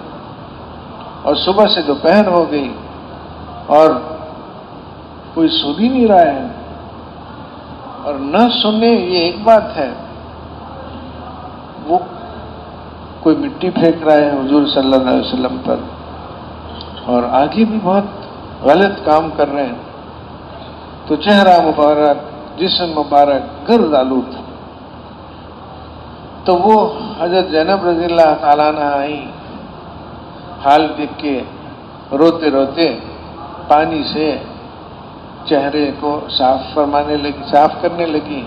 اور صبح سے دوپہر ہو گئی اور کوئی سن ہی نہیں رہا ہے. اور نہ سننے یہ ایک بات ہے، وہ کوئی مٹی پھینک رہا ہے حضور صلی اللہ علیہ وسلم پر، اور آگے بھی بہت غلط کام کر رہے ہیں. تو چہرہ مبارک، جسم مبارک گرد آلود. تو وہ حضرت زینب رضی اللہ تعالیٰ عنہ آئی، حال دیکھ کے روتے روتے پانی سے چہرے کو صاف کرنے لگی.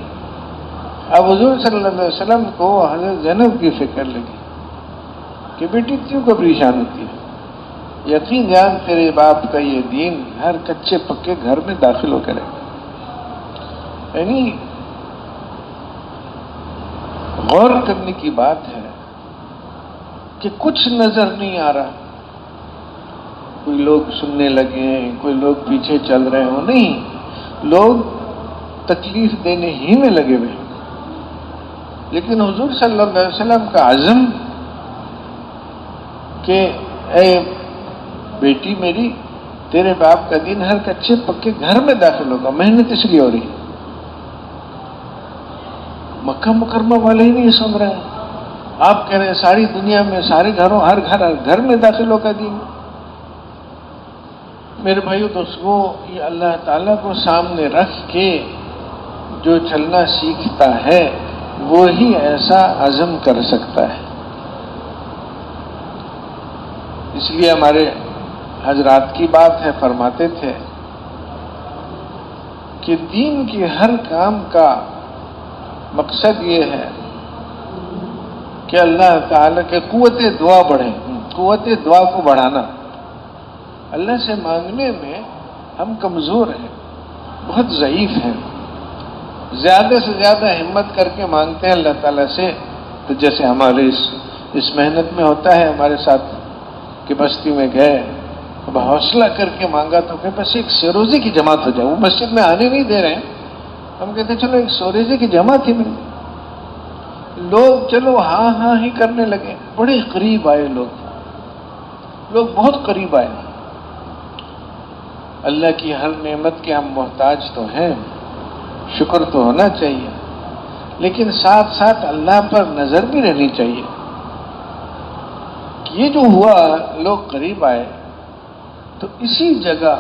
اب حضور صلی اللہ علیہ وسلم کو حضرت زینب کی فکر لگی کہ بیٹی کیوں کو پریشان ہوتی ہے، یقین جان تیرے باپ کا یہ دین ہر کچے پکے گھر میں داخل ہو کرے. یعنی غور کرنے کی بات ہے کہ کچھ نظر نہیں آ رہا. کوئی لوگ سننے لگے ہیں، کوئی لوگ پیچھے چل رہے ہوں، نہیں، لوگ تکلیف دینے ہی میں لگے ہوئے. لیکن حضور صلی اللہ علیہ وسلم کا عزم کہ اے بیٹی میری، تیرے باپ کا دین ہر کچے پکے گھر میں داخل ہوگا. محنت اس لیے ہو رہی ہے، مکہ مکرمہ والے ہی نہیں سن رہے ہیں. آپ کہہ رہے ہیں ساری دنیا میں سارے گھروں ہر گھر میں داخل ہوگا دین. میرے بھائیو دوستو، یہ اللہ تعالیٰ کو سامنے رکھ کے جو چلنا سیکھتا ہے وہی ایسا عزم کر سکتا ہے. اس لیے ہمارے حضرات کی بات ہے، فرماتے تھے کہ دین کے ہر کام کا مقصد یہ ہے کہ اللہ تعالیٰ کے قوت دعا بڑھے، قوت دعا کو بڑھانا. اللہ سے مانگنے میں ہم کمزور ہیں، بہت ضعیف ہیں. زیادہ سے زیادہ ہمت کر کے مانگتے ہیں اللہ تعالیٰ سے. تو جیسے ہمارے اس محنت میں ہوتا ہے ہمارے ساتھ کہ بستی میں گئے، اب حوصلہ کر کے مانگا تو کہ بس ایک سروزے کی جماعت ہو جائے. وہ مسجد میں آنے نہیں دے رہے ہیں، ہم کہتے ہیں چلو ایک سوریزے کی جماعت ہی مل. لوگ چلو ہاں ہاں ہی کرنے لگے، بڑے قریب آئے لوگ بہت قریب آئے۔ اللہ کی ہر نعمت کے ہم محتاج تو ہیں، شکر تو ہونا چاہیے، لیکن ساتھ ساتھ اللہ پر نظر بھی رہنی چاہیے۔ یہ جو ہوا لوگ قریب آئے، تو اسی جگہ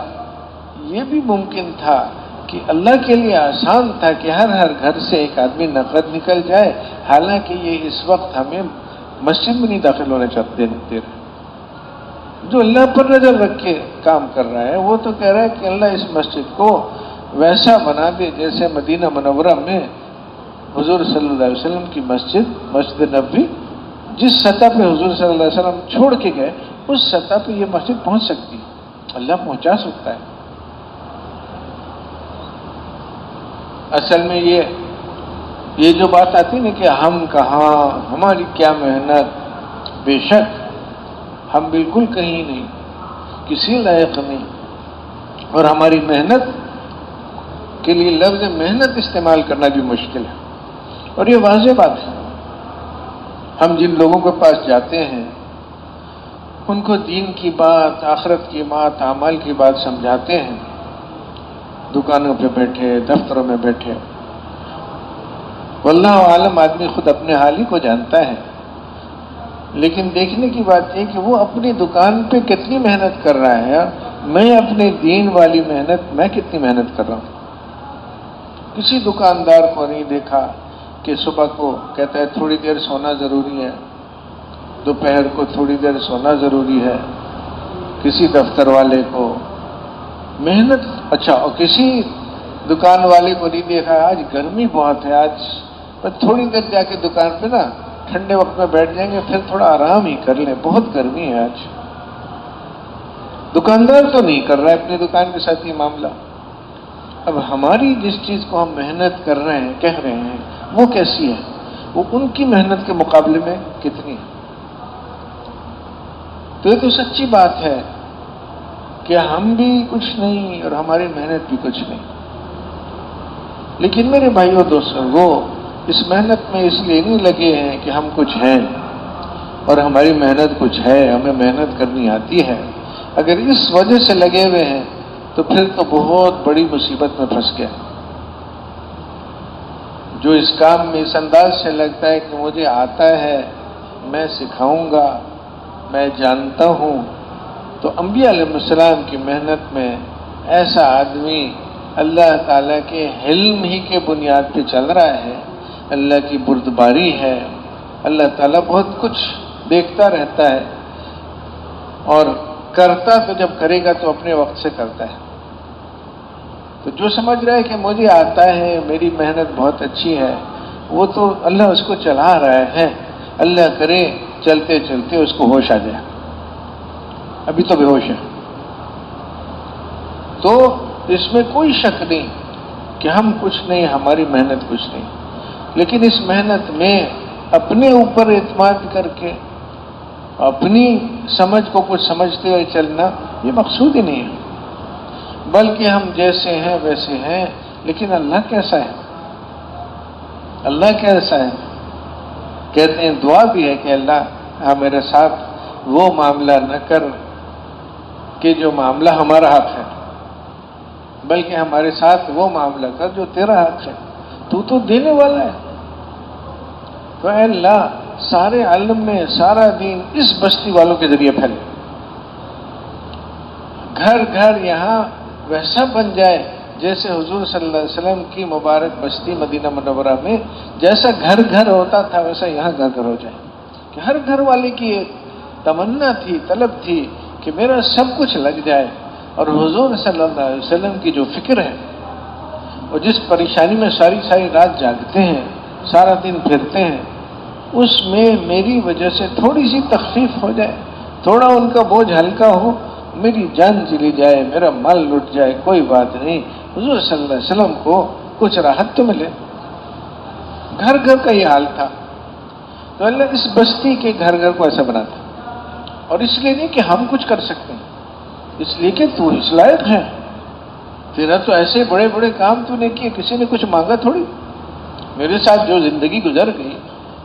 یہ بھی ممکن تھا کہ اللہ کے لیے آسان تھا کہ ہر گھر سے ایک آدمی نقد نکل جائے، حالانکہ یہ اس وقت ہمیں مسجد میں نہیں داخل ہونے چاہتے رہے۔ جو اللہ پر نظر رکھ کے کام کر رہا ہے وہ تو کہہ رہا ہے کہ اللہ اس مسجد کو ویسا بنا دے جیسے مدینہ منورہ میں حضور صلی اللہ علیہ وسلم کی مسجد نبوی جس سطح پہ حضور صلی اللہ علیہ وسلم چھوڑ کے گئے، اس سطح پہ یہ مسجد پہنچ سکتی ہے، اللہ پہنچا سکتا ہے۔ اصل میں یہ جو بات آتی نا کہ ہم کہاں، ہماری کیا محنت، بے شک ہم بالکل کہیں نہیں، کسی لائق نہیں، اور ہماری محنت کے لیے لفظ محنت استعمال کرنا بھی مشکل ہے، اور یہ واضح بات ہے۔ ہم جن لوگوں کے پاس جاتے ہیں ان کو دین کی بات، آخرت کی بات، اعمال کی بات سمجھاتے ہیں، دکانوں پہ بیٹھے، دفتروں میں بیٹھے، واللہ عالم آدمی خود اپنے حال ہی کو جانتا ہے، لیکن دیکھنے کی بات یہ کہ وہ اپنی دکان پہ کتنی محنت کر رہا ہے، میں اپنے دین والی محنت میں کتنی محنت کر رہا ہوں۔ کسی دکاندار کو نہیں دیکھا کہ صبح کو کہتا ہے تھوڑی دیر سونا ضروری ہے، دوپہر کو تھوڑی دیر سونا ضروری ہے، کسی دفتر والے کو محنت، اچھا، اور کسی دکان والے کو نہیں دیکھا آج گرمی بہت ہے، آج تھوڑی دیر جا کے دکان پہ نا ٹھنڈے وقت میں بیٹھ جائیں گے، پھر تھوڑا آرام ہی کر لیں، بہت گرمی ہے آج۔ دکاندار تو نہیں کر رہا ہے اپنی دکان کے ساتھ یہ معاملہ۔ اب ہماری جس چیز کو ہم محنت کر رہے ہیں، کہہ رہے ہیں، وہ کیسی ہے، وہ ان کی محنت کے مقابلے میں کتنی ہے؟ تو یہ تو سچی بات ہے کہ ہم بھی کچھ نہیں اور ہماری محنت بھی کچھ نہیں، لیکن میرے بھائیوں دوستوں، وہ اس محنت میں اس لیے نہیں لگے ہیں کہ ہم کچھ ہیں اور ہماری محنت کچھ ہے، ہمیں محنت کرنی آتی ہے۔ اگر اس وجہ سے لگے ہوئے ہیں تو پھر تو بہت بڑی مصیبت میں پھنس گیا۔ جو اس کام میں اس انداز سے لگتا ہے کہ مجھے آتا ہے، میں سکھاؤں گا، میں جانتا ہوں، تو انبیاء علیہ السلام کی محنت میں ایسا آدمی اللہ تعالیٰ کے علم ہی کے بنیاد پہ چل رہا ہے، اللہ کی بردباری ہے، اللہ تعالیٰ بہت کچھ دیکھتا رہتا ہے، اور کرتا تو جب کرے گا تو اپنے وقت سے کرتا ہے۔ تو جو سمجھ رہا ہے کہ مجھے آتا ہے، میری محنت بہت اچھی ہے، وہ تو اللہ اس کو چلا رہا ہے، اللہ کرے چلتے چلتے اس کو ہوش آ جائے، ابھی تو بے ہوش ہے۔ تو اس میں کوئی شک نہیں کہ ہم کچھ نہیں، ہماری محنت کچھ نہیں، لیکن اس محنت میں اپنے اوپر اعتماد کر کے اپنی سمجھ کو کچھ سمجھتے ہوئے چلنا یہ مقصود ہی نہیں ہے، بلکہ ہم جیسے ہیں ویسے ہیں، لیکن اللہ کیسا ہے، اللہ کیسا ہے؟ کہتے ہیں دعا بھی ہے کہ اللہ میرے ساتھ وہ معاملہ نہ کر کہ جو معاملہ ہمارا حق ہے، بلکہ ہمارے ساتھ وہ معاملہ کر جو تیرا حق ہے، تو دینے والا ہے۔ تو اے اللہ سارے عالم میں سارا دین اس بستی والوں کے ذریعے پھیلے، گھر گھر یہاں ویسا بن جائے جیسے حضور صلی اللہ علیہ وسلم کی مبارک بستی مدینہ منورہ میں جیسا گھر گھر ہوتا تھا ویسا یہاں گھر گھر ہو جائے، کہ ہر گھر والے کی ایک تمنا تھی، طلب تھی کہ میرا سب کچھ لگ جائے، اور حضور صلی اللہ علیہ وسلم کی جو فکر ہے، اور جس پریشانی میں ساری رات جاگتے ہیں، سارا دن پھرتے ہیں، اس میں میری وجہ سے تھوڑی سی تخفیف ہو جائے، تھوڑا ان کا بوجھ ہلکا ہو، میری جان چلی جائے، میرا مال لٹ جائے، کوئی بات نہیں، حضور صلی اللہ علیہ وسلم کو کچھ راحت تو ملے۔ گھر گھر کا یہ حال تھا، تو اللہ اس بستی کے گھر گھر کو ایسا بنا تھا، اور اس لیے نہیں کہ ہم کچھ کر سکتے ہیں، اس لیے کہ تو اس لائق ہے، تیرا تو ایسے بڑے بڑے کام تو نے کیے، کسی نے کچھ مانگا تھوڑی، میرے ساتھ جو زندگی گزر گئی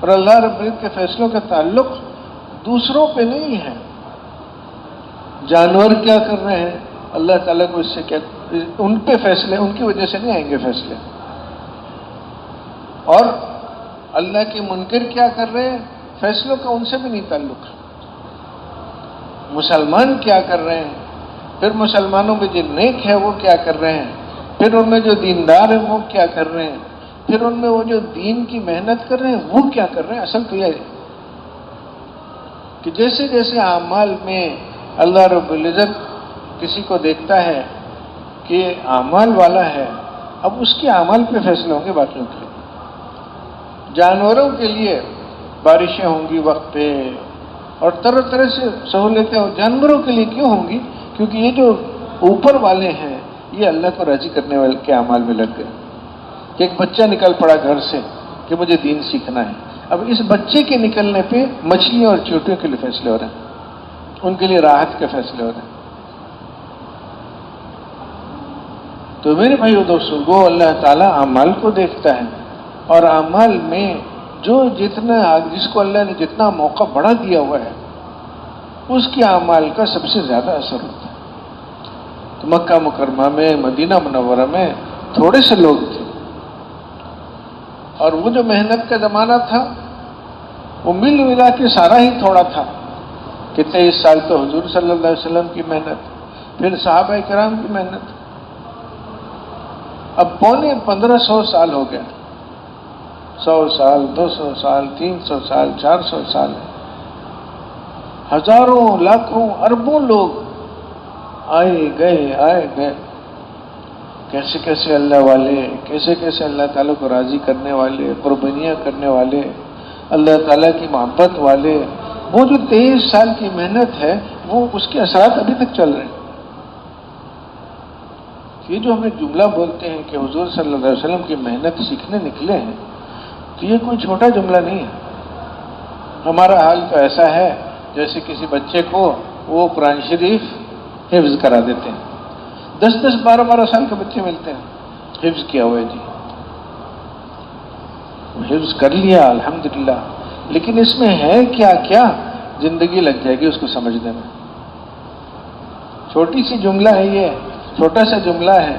اور اللہ رب العزت کے فیصلوں کا تعلق دوسروں پہ نہیں ہے. جانور کیا کر رہے ہیں اللہ تعالیٰ کو اس سے کیا، ان پہ فیصلے ان کی وجہ سے نہیں آئیں گے فیصلے. اور اللہ کے منکر کیا کر رہے ہیں فیصلوں کا ان سے بھی نہیں تعلق. مسلمان کیا کر رہے ہیں، پھر مسلمانوں میں جو نیک ہے وہ کیا کر رہے ہیں، پھر ان میں جو دیندار ہیں وہ کیا کر رہے ہیں، پھر ان میں وہ جو دین کی محنت کر رہے ہیں وہ کیا کر رہے ہیں. اصل تو یہ ہے کہ جیسے جیسے اعمال میں اللہ رب العزت کسی کو دیکھتا ہے کہ یہ اعمال والا ہے، اب اس کے اعمال پہ فیصلے ہوں گے باقیوں کے لیے. جانوروں کے لیے بارشیں ہوں گی وقت پہ اور طرح طرح سے سہولتیں جانوروں کے لیے کیوں ہوں گی؟ کیونکہ یہ جو اوپر والے ہیں یہ اللہ کو راضی کرنے والے کے اعمال میں لگ گئے. کہ ایک بچہ نکل پڑا گھر سے کہ مجھے دین سیکھنا ہے، اب اس بچے کے نکلنے پہ مچھلیوں اور چیونٹیوں کے لیے فیصلے ہو رہے ہیں، ان کے لیے راحت کے فیصلے ہو رہے ہیں. تو میرے بھائیو دوستو، وہ اللہ تعالیٰ اعمال کو دیکھتا ہے، اور اعمال میں جو جتنا جس کو اللہ نے جتنا موقع بڑھا دیا ہوا ہے اس کے اعمال کا سب سے زیادہ اثر ہوتا ہے. تو مکہ مکرمہ میں مدینہ منورہ میں تھوڑے سے لوگ تھے، اور وہ جو محنت کا زمانہ تھا وہ مل ملا کے سارا ہی تھوڑا تھا. کہ 23 سال تو حضور صلی اللہ علیہ وسلم کی محنت، پھر صحابہ کرام کی محنت، اب پونے 1500 سال ہو گیا. 100 سال 200 سال 300 سال 400 سال، ہزاروں لاکھوں اربوں لوگ آئے گئے. کیسے کیسے اللہ والے، کیسے کیسے اللہ تعالیٰ کو راضی کرنے والے، قربانیاں کرنے والے، اللہ تعالیٰ کی محبت والے. وہ جو 23 سال کی محنت ہے وہ اس کے اثرات ابھی تک چل رہے ہیں. یہ جو ہمیں جملہ بولتے ہیں کہ حضور صلی اللہ علیہ وسلم کی محنت سیکھنے نکلے ہیں، تو یہ کوئی چھوٹا جملہ نہیں ہے. ہمارا حال تو ایسا ہے جیسے کسی بچے کو وہ قرآن شریف حفظ کرا دیتے ہیں. 10 12 سال کے بچے ملتے ہیں، حفظ کیا ہوا ہے جی، حفظ کر لیا الحمدللہ، لیکن اس میں ہے کیا کیا زندگی لگ جائے گی اس کو سمجھنے میں. چھوٹی سی جملہ ہے، یہ چھوٹا سا جملہ ہے،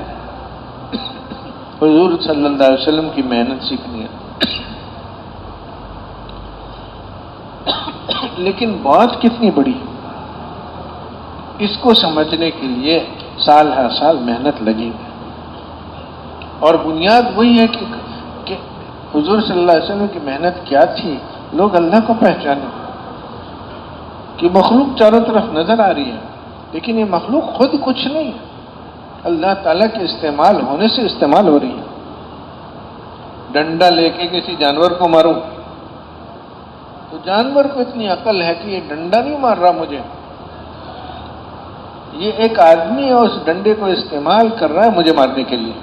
حضور صلی اللہ علیہ وسلم کی محنت سیکھنی ہے. لیکن بات کتنی بڑی، اس کو سمجھنے کے لیے سال ہر سال محنت لگی. اور بنیاد وہی ہے کہ حضور صلی اللہ علیہ وسلم کی محنت کیا تھی، لوگ اللہ کو پہچانے. کہ مخلوق چاروں طرف نظر آ رہی ہے، لیکن یہ مخلوق خود کچھ نہیں ہے، اللہ تعالیٰ کے استعمال ہونے سے استعمال ہو رہی ہے. ڈنڈا لے کے کسی جانور کو ماروں تو جانور کو اتنی عقل ہے کہ یہ ڈنڈا نہیں مار رہا مجھے، یہ ایک آدمی ہے اس ڈنڈے کو استعمال کر رہا ہے مجھے مارنے کے لیے.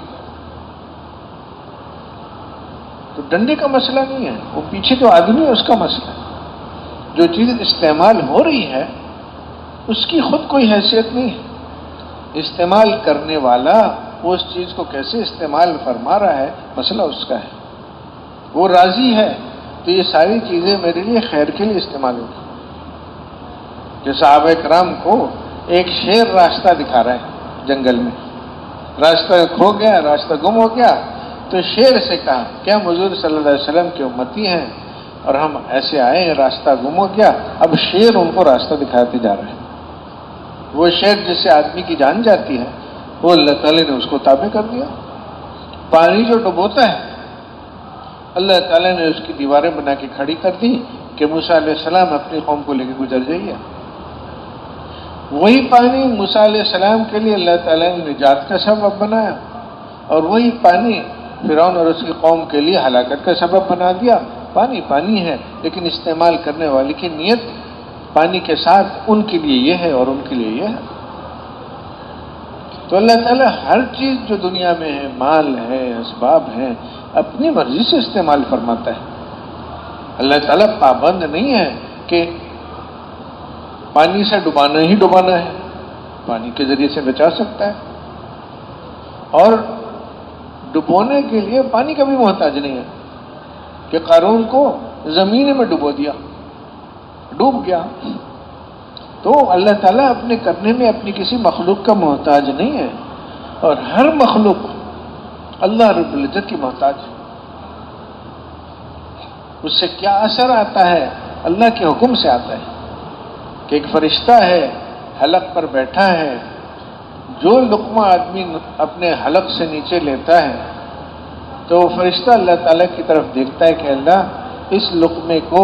تو ڈنڈے کا مسئلہ نہیں ہے، وہ پیچھے جو آدمی ہے اس کا مسئلہ ہے. جو چیز استعمال ہو رہی ہے اس کی خود کوئی حیثیت نہیں ہے، استعمال کرنے والا اس چیز کو کیسے استعمال فرما رہا ہے مسئلہ اس کا ہے. وہ راضی ہے تو یہ ساری چیزیں میرے لیے خیر کے لیے استعمال ہوگی. کہ صحابہ کرام کو ایک شیر راستہ دکھا رہا ہے جنگل میں، راستہ کھو گیا، راستہ گم ہو گیا، تو شیر سے کہا کہ ہم حضور صلی اللہ علیہ وسلم کے امتی ہیں اور ہم ایسے آئے ہیں، راستہ گم ہو گیا. اب شیر ان کو راستہ دکھاتے جا رہے ہیں. وہ شیر جس سے آدمی کی جان جاتی ہے وہ اللہ تعالیٰ نے اس کو تابع کر دیا. پانی جو ڈبوتا ہے اللہ تعالیٰ نے اس کی دیواریں بنا کے کھڑی کر دی کہ موسیٰ علیہ السلام اپنی قوم کو لے کے گزر جائیے. وہی پانی موسیٰ علیہ السلام کے لیے اللہ تعالیٰ نے نجات کا سبب بنایا، اور وہی پانی فرعون اور اس کی قوم کے لیے ہلاکت کا سبب بنا دیا. پانی پانی ہے، لیکن استعمال کرنے والے کی نیت پانی کے ساتھ ان کے لیے یہ ہے اور ان کے لیے یہ ہے. تو اللہ تعالیٰ ہر چیز جو دنیا میں ہے، مال ہے، اسباب ہیں، اپنی مرضی سے استعمال فرماتا ہے. اللہ تعالیٰ پابند نہیں ہے کہ پانی سے ڈبانا ہی ڈبانا ہے، پانی کے ذریعے سے بچا سکتا ہے. اور ڈبونے کے لیے پانی کا بھی محتاج نہیں ہے کہ قارون کو زمین میں ڈبو دیا، ڈوب گیا۔ تو اللہ تعالیٰ اپنے کرنے میں اپنی کسی مخلوق کا محتاج نہیں ہے، اور ہر مخلوق اللہ رب العزت کی محتاج ہے۔ اس سے کیا اثر آتا ہے؟ اللہ کے حکم سے آتا ہے کہ ایک فرشتہ ہے حلق پر بیٹھا ہے، جو لقمہ آدمی اپنے حلق سے نیچے لیتا ہے تو وہ فرشتہ اللہ تعالیٰ کی طرف دیکھتا ہے کہ اللہ اس لقمے کو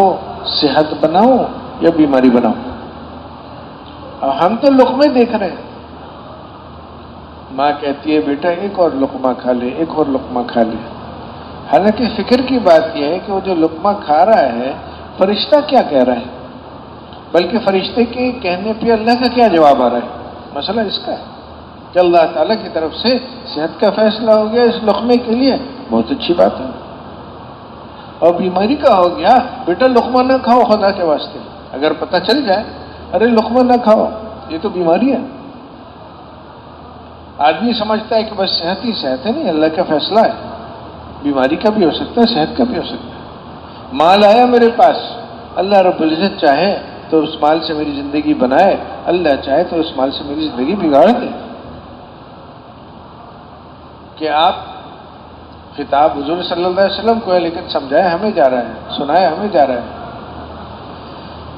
صحت بناؤں یا بیماری بناؤں۔ اور ہم تو لقمے دیکھ رہے ہیں۔ ماں کہتی ہے بیٹا ایک اور لقمہ کھا لے، ایک اور لقمہ کھا لے۔ حالانکہ فکر کی بات یہ ہے کہ وہ جو لقمہ کھا رہا ہے فرشتہ کیا کہہ رہا ہے، بلکہ فرشتے کے کہنے پہ اللہ کا کیا جواب آ رہا ہے۔ مسئلہ اس کا ہے کہ اللہ تعالیٰ کی طرف سے صحت کا فیصلہ ہو گیا اس لقمے کے لیے، بہت اچھی بات ہے۔ اور بیماری کا ہو گیا، بیٹا لقمہ نہ کھاؤ خدا کے واسطے، اگر پتہ چل جائے ارے لقمہ نہ کھاؤ یہ تو بیماری ہے۔ آدمی سمجھتا ہے کہ بس صحت ہی صحت ہے، نہیں، اللہ کا فیصلہ ہے، بیماری کا بھی ہو سکتا ہے، صحت کا بھی ہو سکتا ہے۔ مال آیا میرے پاس، اللہ رب العزت چاہے تو اس مال سے میری زندگی بنائے، اللہ چاہے تو اس مال سے میری زندگی بگاڑ دے۔ کہ آپ خطاب حضور صلی اللہ علیہ وسلم کو ہے، لیکن سمجھایا ہمیں جا رہا ہے، سنایا ہمیں جا رہا ہے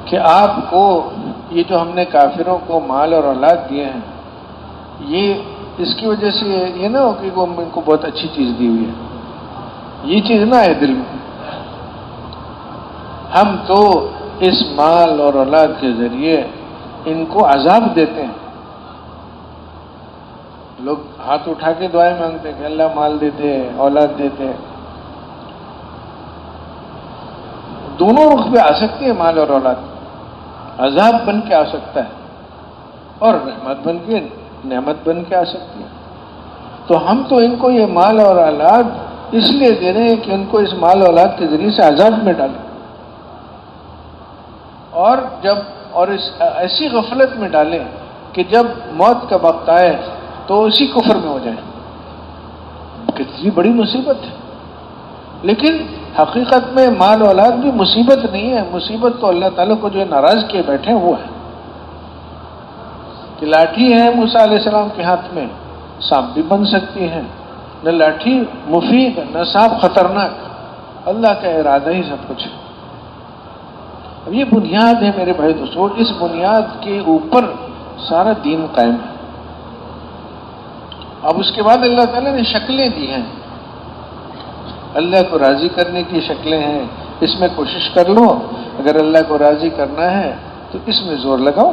کہ آپ کو یہ جو ہم نے کافروں کو مال اور اولاد دیے ہیں، یہ اس کی وجہ سے یہ نہ ہو کہ وہ ان کو بہت اچھی چیز دی ہوئی ہے، یہ چیز نہ ہے دل میں۔ ہم تو اس مال اور اولاد کے ذریعے ان کو عذاب دیتے ہیں۔ لوگ ہاتھ اٹھا کے دعائیں مانگتے ہیں کہ اللہ مال دیتے، اولاد دیتے، دونوں رخ پہ آ سکتے ہیں مال اور اولاد، عذاب بن کے آ سکتا ہے اور رحمت بن کے، نعمت بن کے آ سکتی ہے۔ تو ہم تو ان کو یہ مال اور اولاد اس لیے دے رہے ہیں کہ ان کو اس مال اور اولاد کے ذریعے سے عذاب میں ڈالیں، اور اس ایسی غفلت میں ڈالیں کہ جب موت کا وقت آئے تو اسی کفر میں ہو جائیں۔ کتنی بڑی مصیبت ہے۔ لیکن حقیقت میں مال اولاد بھی مصیبت نہیں ہے، مصیبت تو اللہ تعالیٰ کو جو ناراض کیے بیٹھے ہیں وہ ہے کہ لاٹھی ہے موسیٰ علیہ السلام کے ہاتھ میں، سانپ بھی بن سکتی ہے، نہ لاٹھی مفید نہ سانپ خطرناک، اللہ کا ارادہ ہی سب کچھ ہے۔ اب یہ بنیاد ہے میرے بھائی دوستو، اس بنیاد کے اوپر سارا دین قائم ہے۔ اب اس کے بعد اللہ تعالیٰ نے شکلیں دی ہیں، اللہ کو راضی کرنے کی شکلیں ہیں، اس میں کوشش کر لو، اگر اللہ کو راضی کرنا ہے تو اس میں زور لگاؤ۔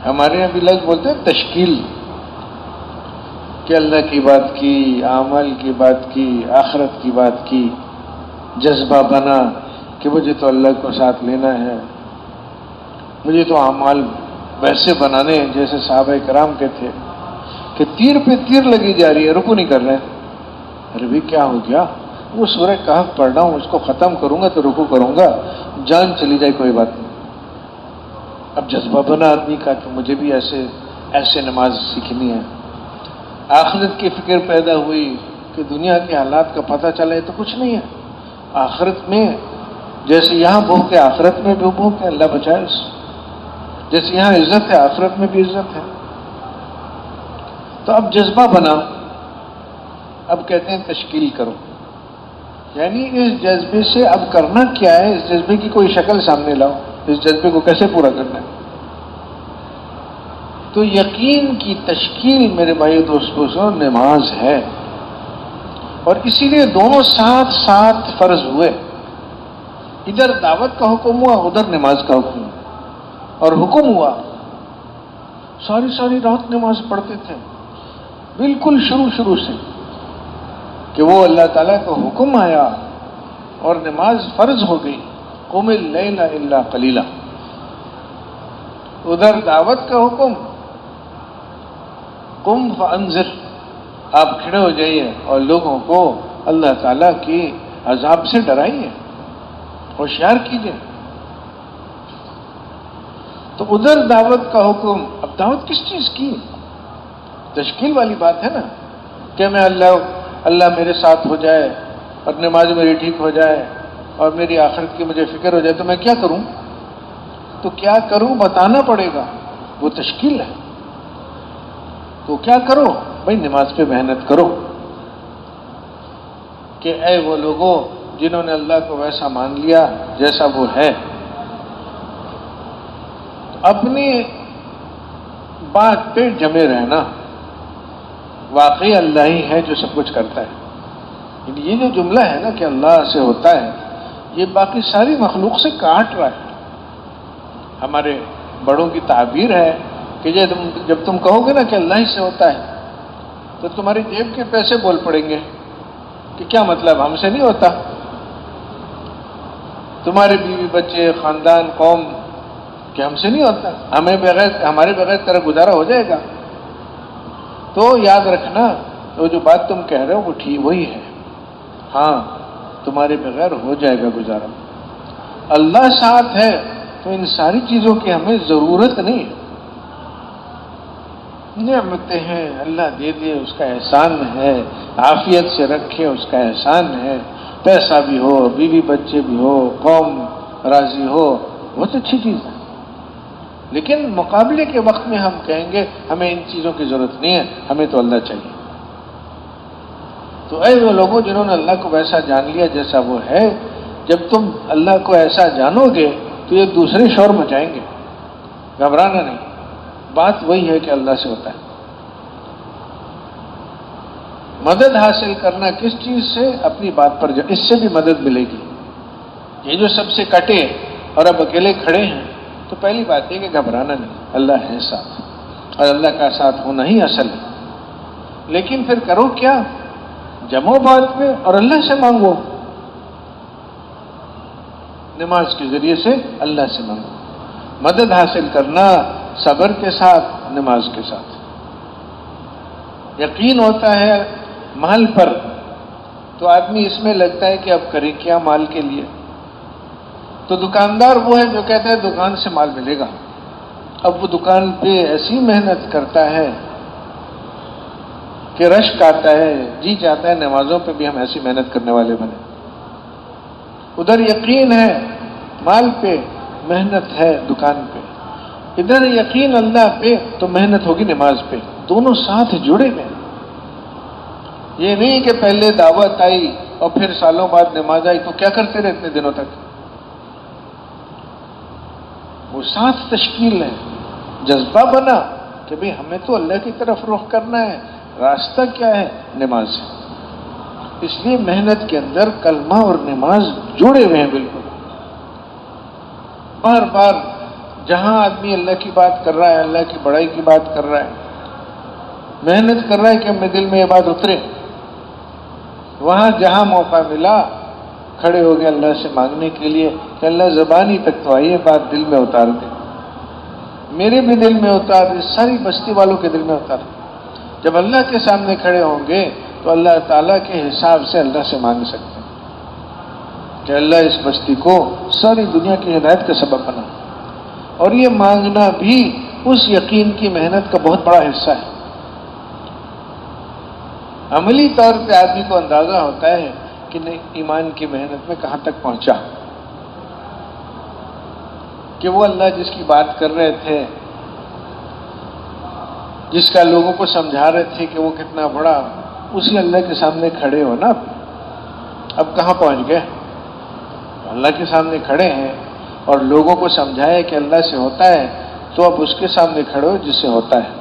ہمارے یہاں بھی لفظ بولتے ہیں تشکیل، کہ اللہ کی بات کی، اعمال کی بات کی، آخرت کی بات کی، جذبہ بنا کہ مجھے تو اللہ کو ساتھ لینا ہے، مجھے تو اعمال ویسے بنانے ہیں جیسے صحابہ کرام کے تھے کہ تیر پہ تیر لگی جا رہی ہے، رکو نہیں کر رہے ہیں۔ ارے بھی کیا ہو گیا؟ وہ سورہ کہف پڑھ رہا ہوں، اس کو ختم کروں گا تو رکو کروں گا، جان چلی جائے کوئی بات نہیں۔ اب جذبہ بنا آدمی کا کہ مجھے بھی ایسے نماز سیکھنی ہے۔ آخرت کی فکر پیدا ہوئی کہ دنیا کے حالات کا پتہ چلے تو کچھ نہیں ہے، آخرت میں جیسے یہاں بھوک ہے آخرت میں بھی بھوک ہے، اللہ بچائے اس، جیسے یہاں عزت ہے آخرت میں بھی عزت ہے۔ تو اب جذبہ بنا، اب کہتے ہیں تشکیل کرو، یعنی اس جذبے سے اب کرنا کیا ہے، اس جذبے کی کوئی شکل سامنے لاؤ، اس جذبے کو کیسے پورا کرنا ہے۔ تو یقین کی تشکیل میرے بھائی دوستوں نماز ہے، اور اسی لیے دونوں ساتھ ساتھ فرض ہوئے، ادھر دعوت کا حکم ہوا، ادھر نماز کا حکم ہوا، اور حکم ہوا ساری رات نماز پڑھتے تھے بالکل شروع سے، کہ وہ اللہ تعالیٰ کا حکم آیا اور نماز فرض ہو گئی، قم اللیل الا قلیلا۔ ادھر دعوت کا حکم، قم فانذر، آپ کھڑے ہو جائیے اور لوگوں کو اللہ تعالیٰ کی عذاب سے ڈرائیے، ہوشیار کیجیے۔ تو ادھر دعوت کا حکم، اب دعوت کس چیز کی؟ تشکیل والی بات ہے نا، کہ میں اللہ میرے ساتھ ہو جائے، اور نماز میری ٹھیک ہو جائے اور میری آخرت کی مجھے فکر ہو جائے تو میں کیا کروں؟ تو کیا کروں بتانا پڑے گا، وہ تشکیل ہے۔ تو کیا کرو بھائی؟ نماز پہ محنت کرو کہ اے وہ لوگوں جنہوں نے اللہ کو ویسا مان لیا جیسا وہ ہے، اپنی بات پہ جمے رہنا، واقعی اللہ ہی ہے جو سب کچھ کرتا ہے۔ یہ جو جملہ ہے نا کہ اللہ سے ہوتا ہے، یہ باقی ساری مخلوق سے کاٹ رہا ہے۔ ہمارے بڑوں کی تعبیر ہے کہ جب تم کہو گے نا کہ اللہ ہی سے ہوتا ہے تو تمہاری جیب کے پیسے بول پڑیں گے کہ کیا مطلب ہم سے نہیں ہوتا؟ تمہارے بیوی بچے خاندان قوم کہ ہم سے نہیں ہوتا، ہمارے بغیر تیرا گزارا ہو جائے گا؟ تو یاد رکھنا وہ جو بات تم کہہ رہے ہو وہ ٹھیک وہی ہے، ہاں تمہارے بغیر ہو جائے گا گزارا۔ اللہ ساتھ ہے تو ان ساری چیزوں کی ہمیں ضرورت نہیں ہے۔ نعمتیں ہیں اللہ دے دے اس کا احسان ہے، عافیت سے رکھے اس کا احسان ہے، پیسہ بھی ہو، بیوی بچے بھی ہو، قوم راضی ہو، بہت اچھی چیز ہے۔ لیکن مقابلے کے وقت میں ہم کہیں گے ہمیں ان چیزوں کی ضرورت نہیں ہے، ہمیں تو اللہ چاہیے۔ تو اے وہ لوگوں جنہوں نے اللہ کو ویسا جان لیا جیسا وہ ہے، جب تم اللہ کو ایسا جانو گے تو یہ دوسرے شور مچائیں گے، گھبرانا نہیں، بات وہی ہے کہ اللہ سے ہوتا ہے۔ مدد حاصل کرنا کس چیز سے؟ اپنی بات پر اس سے بھی مدد ملے گی۔ یہ جو سب سے کٹے اور اب اکیلے کھڑے ہیں تو پہلی بات یہ کہ گھبرانا نہیں، اللہ ہے ساتھ، اور اللہ کا ساتھ ہونا ہی اصل ہے۔ لیکن پھر کرو کیا؟ جمو بات پہ اور اللہ سے مانگو، نماز کے ذریعے سے اللہ سے مانگو۔ مدد حاصل کرنا صبر کے ساتھ، نماز کے ساتھ۔ یقین ہوتا ہے مال پر تو آدمی اس میں لگتا ہے کہ اب کرے کیا مال کے لیے؟ تو دکاندار وہ ہے جو کہتا ہے دکان سے مال ملے گا، اب وہ دکان پہ ایسی محنت کرتا ہے کہ رشک آتا ہے، جی چاہتا ہے نمازوں پہ بھی ہم ایسی محنت کرنے والے بنے۔ ادھر یقین ہے مال پہ، محنت ہے دکان پہ، ادھر یقین اللہ پہ تو محنت ہوگی نماز پہ، دونوں ساتھ جڑے ہوئے۔ یہ نہیں کہ پہلے دعوت آئی اور پھر سالوں بعد نماز آئی تو کیا کرتے رہے اتنے دنوں تک؟ وہ ساتھ تشکیل ہے، جذبہ بنا کہ بھئی ہمیں تو اللہ کی طرف رخ کرنا ہے، راستہ کیا ہے؟ نماز ہے۔ اس لیے محنت کے اندر کلمہ اور نماز جڑے ہوئے ہیں بالکل۔ بار بار جہاں آدمی اللہ کی بات کر رہا ہے، اللہ کی بڑائی کی بات کر رہا ہے، محنت کر رہا ہے کہ ہمیں دل میں یہ بات اترے، وہاں جہاں موقع ملا کھڑے ہو گئے اللہ سے مانگنے کے لیے کہ اللہ زبانی تک تو آئیے بات دل میں اتار دے، میرے بھی دل میں اتار دے، ساری بستی والوں کے دل میں اتار دے۔ جب اللہ کے سامنے کھڑے ہوں گے تو اللہ تعالیٰ کے حساب سے اللہ سے مانگ سکتے ہیں کہ اللہ اس بستی کو ساری دنیا کی ہدایت کا سبب بنا۔ اور یہ مانگنا بھی اس یقین کی محنت کا بہت بڑا حصہ ہے۔ عملی طور پہ آدمی کو اندازہ ہوتا ہے کہ نہیں ایمان کی محنت میں کہاں تک پہنچا، کہ وہ اللہ جس کی بات کر رہے تھے، جس کا لوگوں کو سمجھا رہے تھے کہ وہ کتنا بڑا، اسی اللہ کے سامنے کھڑے ہو نا، اب کہاں پہنچ گئے؟ اللہ کے سامنے کھڑے ہیں اور لوگوں کو سمجھائے کہ اللہ سے ہوتا ہے، تو اب اس کے سامنے کھڑے ہو جس سے ہوتا ہے۔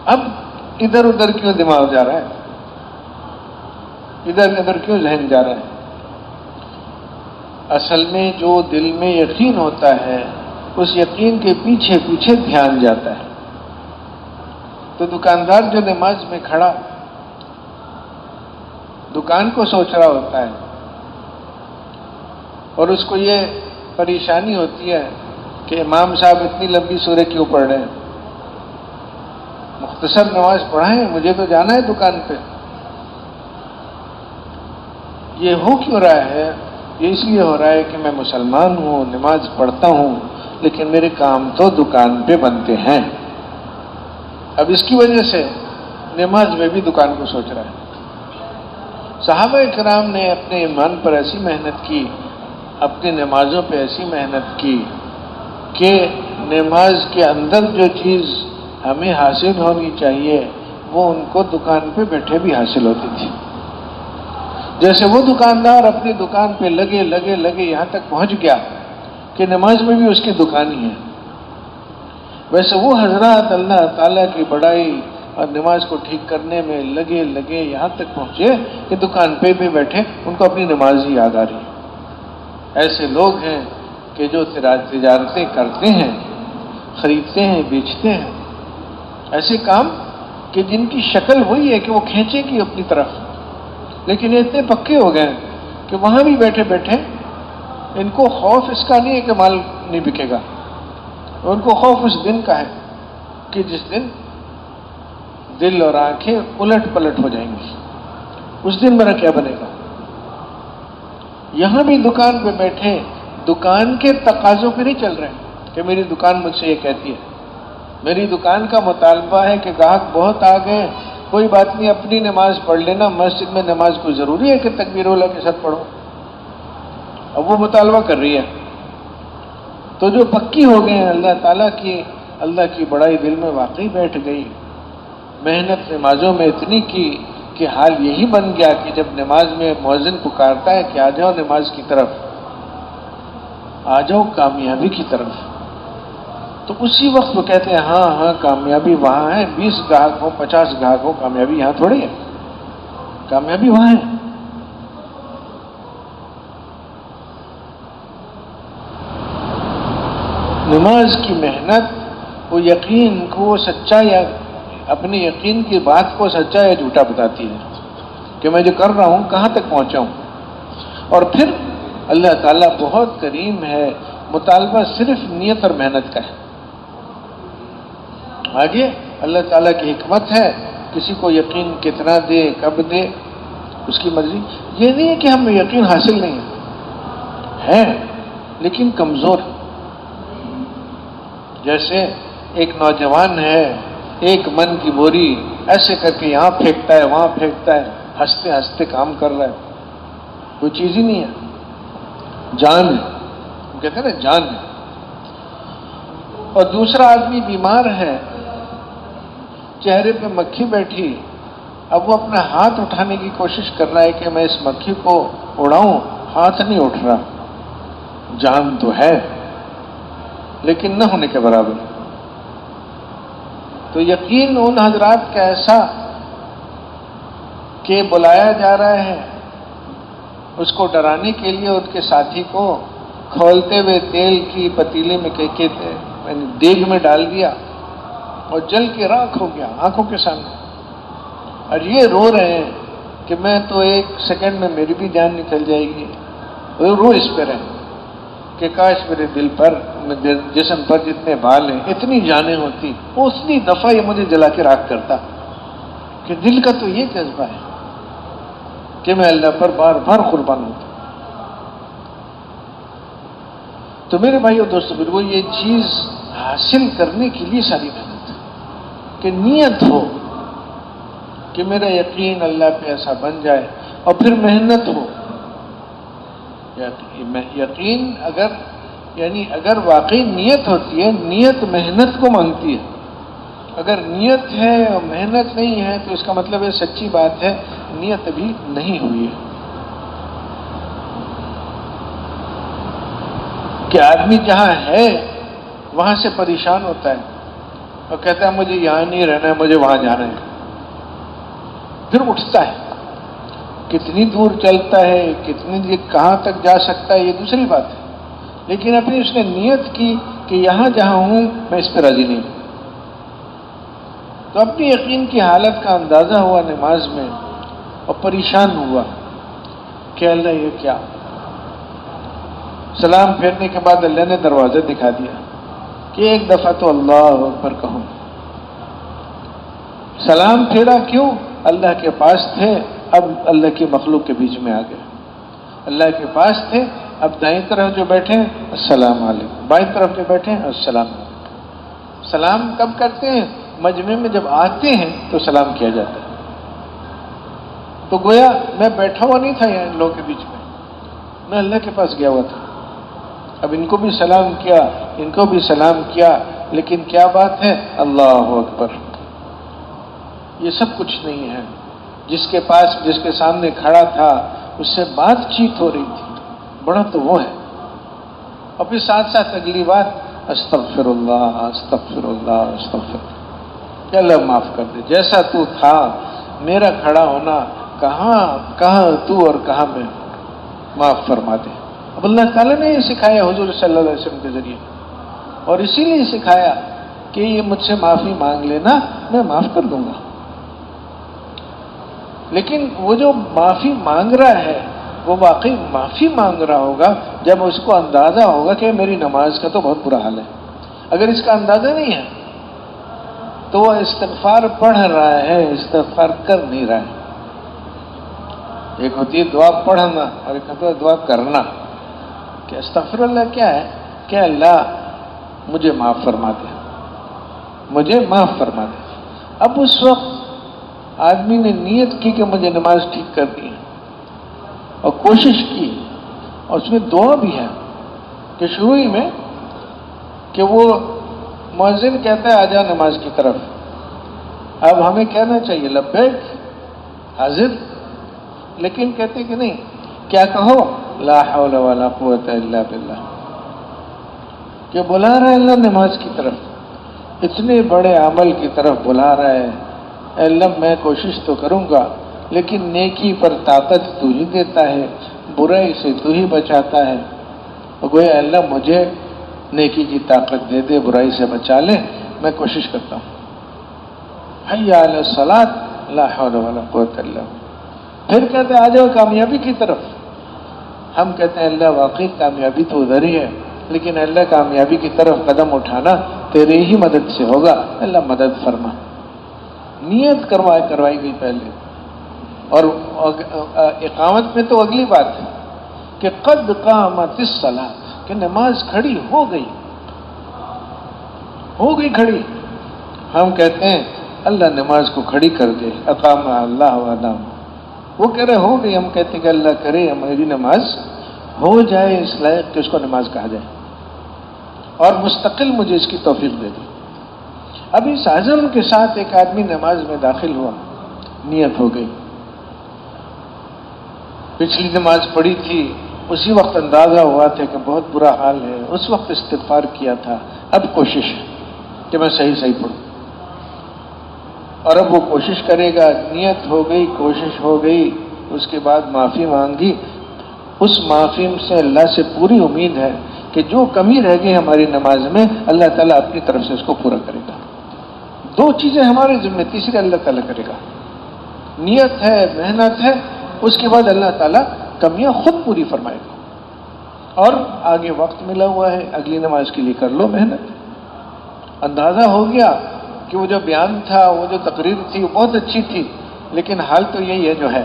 اب ادھر ادھر کیوں دماغ جا رہا ہے؟ ادھر ادھر کیوں ذہن جا رہا ہے؟ اصل میں جو دل میں یقین ہوتا ہے اس یقین کے پیچھے پیچھے دھیان جاتا ہے۔ تو دکاندار جو نماز میں کھڑا دکان کو سوچ رہا ہوتا ہے اور اس کو یہ پریشانی ہوتی ہے کہ امام صاحب اتنی لمبی سورہ کیوں پڑھ رہے ہیں، مختصر نماز پڑھائیں، مجھے تو جانا ہے دکان پہ۔ یہ ہو کیوں رہا ہے؟ یہ اس لیے ہو رہا ہے کہ میں مسلمان ہوں، نماز پڑھتا ہوں، لیکن میرے کام تو دکان پہ بنتے ہیں۔ اب اس کی وجہ سے نماز میں بھی دکان کو سوچ رہا ہے۔ صحابہ کرام نے اپنے ایمان پر ایسی محنت کی، اپنی نمازوں پہ ایسی محنت کی کہ نماز کے اندر جو چیز ہمیں حاصل ہونی چاہیے وہ ان کو دکان پہ بیٹھے بھی حاصل ہوتی تھی۔ جیسے وہ دکاندار اپنی دکان پہ لگے یہاں تک پہنچ گیا کہ نماز میں بھی اس کی دکان ہی ہے، ویسے وہ حضرات اللہ تعالیٰ کی بڑائی اور نماز کو ٹھیک کرنے میں لگے یہاں تک پہنچے کہ دکان پہ بھی بیٹھے ان کو اپنی نماز ہی یاد آ رہی ہے۔ ایسے لوگ ہیں کہ جو تجارتیں کرتے ہیں، خریدتے ہیں، بیچتے ہیں، ایسے کام کہ جن کی شکل وہی ہے کہ وہ کھینچے گی اپنی طرف، لیکن یہ اتنے پکے ہو گئے کہ وہاں بھی بیٹھے ان کو خوف اس کا نہیں ہے کہ مال نہیں بکے گا، ان کو خوف اس دن کا ہے کہ جس دن دل اور آنکھیں الٹ پلٹ ہو جائیں گی، اس دن میرا کیا بنے گا۔ یہاں بھی دکان پہ بیٹھے دکان کے تقاضوں پہ نہیں چل رہے ہیں کہ میری دکان مجھ سے یہ کہتی ہے، میری دکان کا مطالبہ ہے کہ گاہک بہت آ گئے، کوئی بات نہیں، اپنی نماز پڑھ لینا، مسجد میں نماز کو ضروری ہے کہ تکبیر اولیٰ کے ساتھ پڑھو، اب وہ مطالبہ کر رہی ہے۔ تو جو پکی ہو گئے ہیں اللہ کی بڑائی دل میں واقعی بیٹھ گئی، محنت نمازوں میں اتنی کی کہ حال یہی بن گیا کہ جب نماز میں مؤذن پکارتا ہے کہ آ جاؤ نماز کی طرف، آ جاؤ کامیابی کی طرف، تو اسی وقت وہ کہتے ہیں ہاں کامیابی وہاں ہے، 20 گاہک ہو 50 گاہک ہو، کامیابی یہاں تھوڑی ہے، کامیابی وہاں ہے۔ نماز کی محنت، وہ یقین کو سچا یا اپنے یقین کی بات کو سچا یا جھوٹا بتاتی ہے کہ میں جو کر رہا ہوں کہاں تک پہنچا ہوں۔ اور پھر اللہ تعالیٰ بہت کریم ہے، مطالبہ صرف نیت اور محنت کا ہے، آگے اللہ تعالیٰ کی حکمت ہے، کسی کو یقین کتنا دے کب دے اس کی مرضی۔ یہ نہیں ہے کہ ہمیں یقین حاصل نہیں ہے لیکن کمزور۔ جیسے ایک نوجوان ہے، ایک من کی بوری ایسے کر کے یہاں پھینکتا ہے وہاں پھینکتا ہے، ہنستے ہنستے کام کر رہا ہے، کوئی چیز ہی نہیں ہے، جان ہے، وہ کہتے ہیں نا جان ہے۔ اور دوسرا آدمی بیمار ہے، چہرے پہ مکھی بیٹھی، اب وہ اپنا ہاتھ اٹھانے کی کوشش کر رہا ہے کہ میں اس مکھی کو اڑاؤں، ہاتھ نہیں اٹھ رہا، جان تو ہے لیکن نہ ہونے کے برابر۔ تو یقین ان حضرات کا ایسا کہ بلایا جا رہا ہے اس کو ڈرانے کے لیے، ان کے ساتھی کو کھولتے ہوئے تیل کی پتیلے میں دیگ میں ڈال دیا اور جل کے راکھ ہو گیا آنکھوں کے سامنے، اور یہ رو رہے ہیں کہ میں تو 1 سیکنڈ میں میری بھی جان نکل جائے گی۔ رو اس پہ رہے کہ کاش میرے دل پر، جسم پر جتنے بال ہیں اتنی جانیں ہوتی، اتنی دفعہ یہ مجھے جلا کے راکھ کرتا، کہ دل کا تو یہ جذبہ ہے کہ میں اللہ پر بار بار قربان ہوتا۔ تو میرے بھائیو دوستو بزرگو، یہ چیز حاصل کرنے کے لیے ساری محنت ہے کہ نیت ہو کہ میرا یقین اللہ پہ ایسا بن جائے، اور پھر محنت ہو۔ یقین اگر واقعی نیت ہوتی ہے، نیت محنت کو مانگتی ہے، اگر نیت ہے اور محنت نہیں ہے تو اس کا مطلب ہے سچی بات ہے نیت ابھی نہیں ہوئی ہے۔ کہ آدمی جہاں ہے وہاں سے پریشان ہوتا ہے اور کہتا ہے مجھے یہاں نہیں رہنا ہے، مجھے وہاں جانا ہے، پھر اٹھتا ہے، کتنی دور چلتا ہے، کہاں تک جا سکتا ہے یہ دوسری بات ہے، لیکن اپنی اس نے نیت کی کہ یہاں جہاں ہوں میں اس پہ راضی نہیں ہوں۔ تو اپنی یقین کی حالت کا اندازہ ہوا نماز میں، اور پریشان ہوا کہ اللہ یہ کیا۔ سلام پھیرنے کے بعد اللہ نے دروازہ دکھا دیا کہ ایک دفعہ تو اللہ اکبر کہوں۔ سلام پھیرا کیوں؟ اللہ کے پاس تھے، اب اللہ کی مخلوق کے بیچ میں آ گئے۔ اللہ کے پاس تھے، اب دائیں طرف جو بیٹھے ہیں السلام علیکم، بائیں طرف جو بیٹھے ہیں السلام علیکم۔ سلام کب کرتے ہیں؟ مجمع میں جب آتے ہیں تو سلام کیا جاتا ہے، تو گویا میں بیٹھا ہوا نہیں تھا یہاں ان لوگوں کے بیچ میں اللہ کے پاس گیا ہوا تھا. اب ان کو بھی سلام کیا، ان کو بھی سلام کیا، لیکن کیا بات ہے؟ اللہ اکبر. یہ سب کچھ نہیں ہے. جس کے پاس، جس کے سامنے کھڑا تھا، اس سے بات چیت ہو رہی تھی، بڑا تو وہ ہے. اور پھر ساتھ ساتھ اگلی بات، استغفر اللہ استغفر اللہ استغفر. کہ اللہ معاف کر دے، جیسا تو تھا میرا کھڑا ہونا، کہاں تو اور کہاں میں، معاف فرما دے. اب اللہ تعالیٰ نے یہ سکھایا حضور صلی اللہ علیہ وسلم کے ذریعے، اور اسی لیے سکھایا کہ یہ مجھ سے معافی مانگ لینا، میں معاف کر دوں گا. لیکن وہ جو معافی مانگ رہا ہے وہ واقعی معافی مانگ رہا ہوگا جب اس کو اندازہ ہوگا کہ میری نماز کا تو بہت برا حال ہے. اگر اس کا اندازہ نہیں ہے تو وہ استغفار پڑھ رہا ہے، استغفار کر نہیں رہا ہے. ایک ہوتی ہے دعا پڑھنا اور ایک ہوتا ہے دعا کرنا. کہ استغفر اللہ کیا ہے؟ کہ اللہ مجھے معاف فرما دے، مجھے معاف فرما دے. اب اس وقت آدمی نے نیت کی کہ مجھے نماز ٹھیک کر دی اور کوشش کی، اور اس میں دعا بھی ہے کہ شروع ہی میں کہ وہ مؤذن کہتا ہے آجا نماز کی طرف. اب ہمیں کہنا چاہیے لبیک حاضر، لیکن کہتے کہ نہیں، کیا کہو؟ لا حول ولا قوت الا باللہ. کہ بلا رہا ہے اللہ نماز کی طرف، اتنے بڑے عمل کی طرف بلا رہا ہے. اے اللہ میں کوشش تو کروں گا، لیکن نیکی پر طاقت تو ہی دیتا ہے، برائی سے تو ہی بچاتا ہے. اور گویا اللہ مجھے نیکی کی طاقت دے دے، برائی سے بچا لے، میں کوشش کرتا ہوں. حی علی الصلاۃ، لا حول ولا قوت الا باللہ. پھر کہتے ہیں آ جاؤ کامیابی کی طرف. ہم کہتے ہیں اللہ واقعی کامیابی تو ادھر ہی ہے، لیکن اللہ کامیابی کی طرف قدم اٹھانا تیرے ہی مدد سے ہوگا، اللہ مدد فرما. نیت کروائی گئی پہلے. اور اقامت میں تو اگلی بات ہے کہ قد قامت الصلاۃ، کہ نماز کھڑی ہو گئی کھڑی. ہم کہتے ہیں اللہ نماز کو کھڑی کر دے، اقام اللہ وادام. وہ کہہ رہے ہو گئی، ہم کہتے ہیں کہ اللہ کرے ہماری نماز ہو جائے اس لائق کہ اس کو نماز کہا جائے، اور مستقل مجھے اس کی توفیق دے دی. اب اس عزم کے ساتھ ایک آدمی نماز میں داخل ہوا، نیت ہو گئی. پچھلی نماز پڑھی تھی، اسی وقت اندازہ ہوا تھا کہ بہت برا حال ہے، اس وقت استغفار کیا تھا. اب کوشش ہے کہ میں صحیح پڑھوں، اور اب وہ کوشش کرے گا. نیت ہو گئی، کوشش ہو گئی، اس کے بعد معافی مانگی. اس معافی سے اللہ سے پوری امید ہے کہ جو کمی رہ گئی ہماری نماز میں، اللہ تعالیٰ اپنی طرف سے اس کو پورا کرے گا. دو چیزیں ہمارے ذمہ، تیسری اللہ تعالیٰ کرے گا. نیت ہے، محنت ہے، اس کے بعد اللہ تعالیٰ کمیاں خود پوری فرمائے گا. اور آگے وقت ملا ہوا ہے، اگلی نماز کے لیے کر لو محنت. اندازہ ہو گیا کہ وہ جو بیان تھا، وہ جو تقریر تھی، وہ بہت اچھی تھی، لیکن حال تو یہی ہے جو ہے.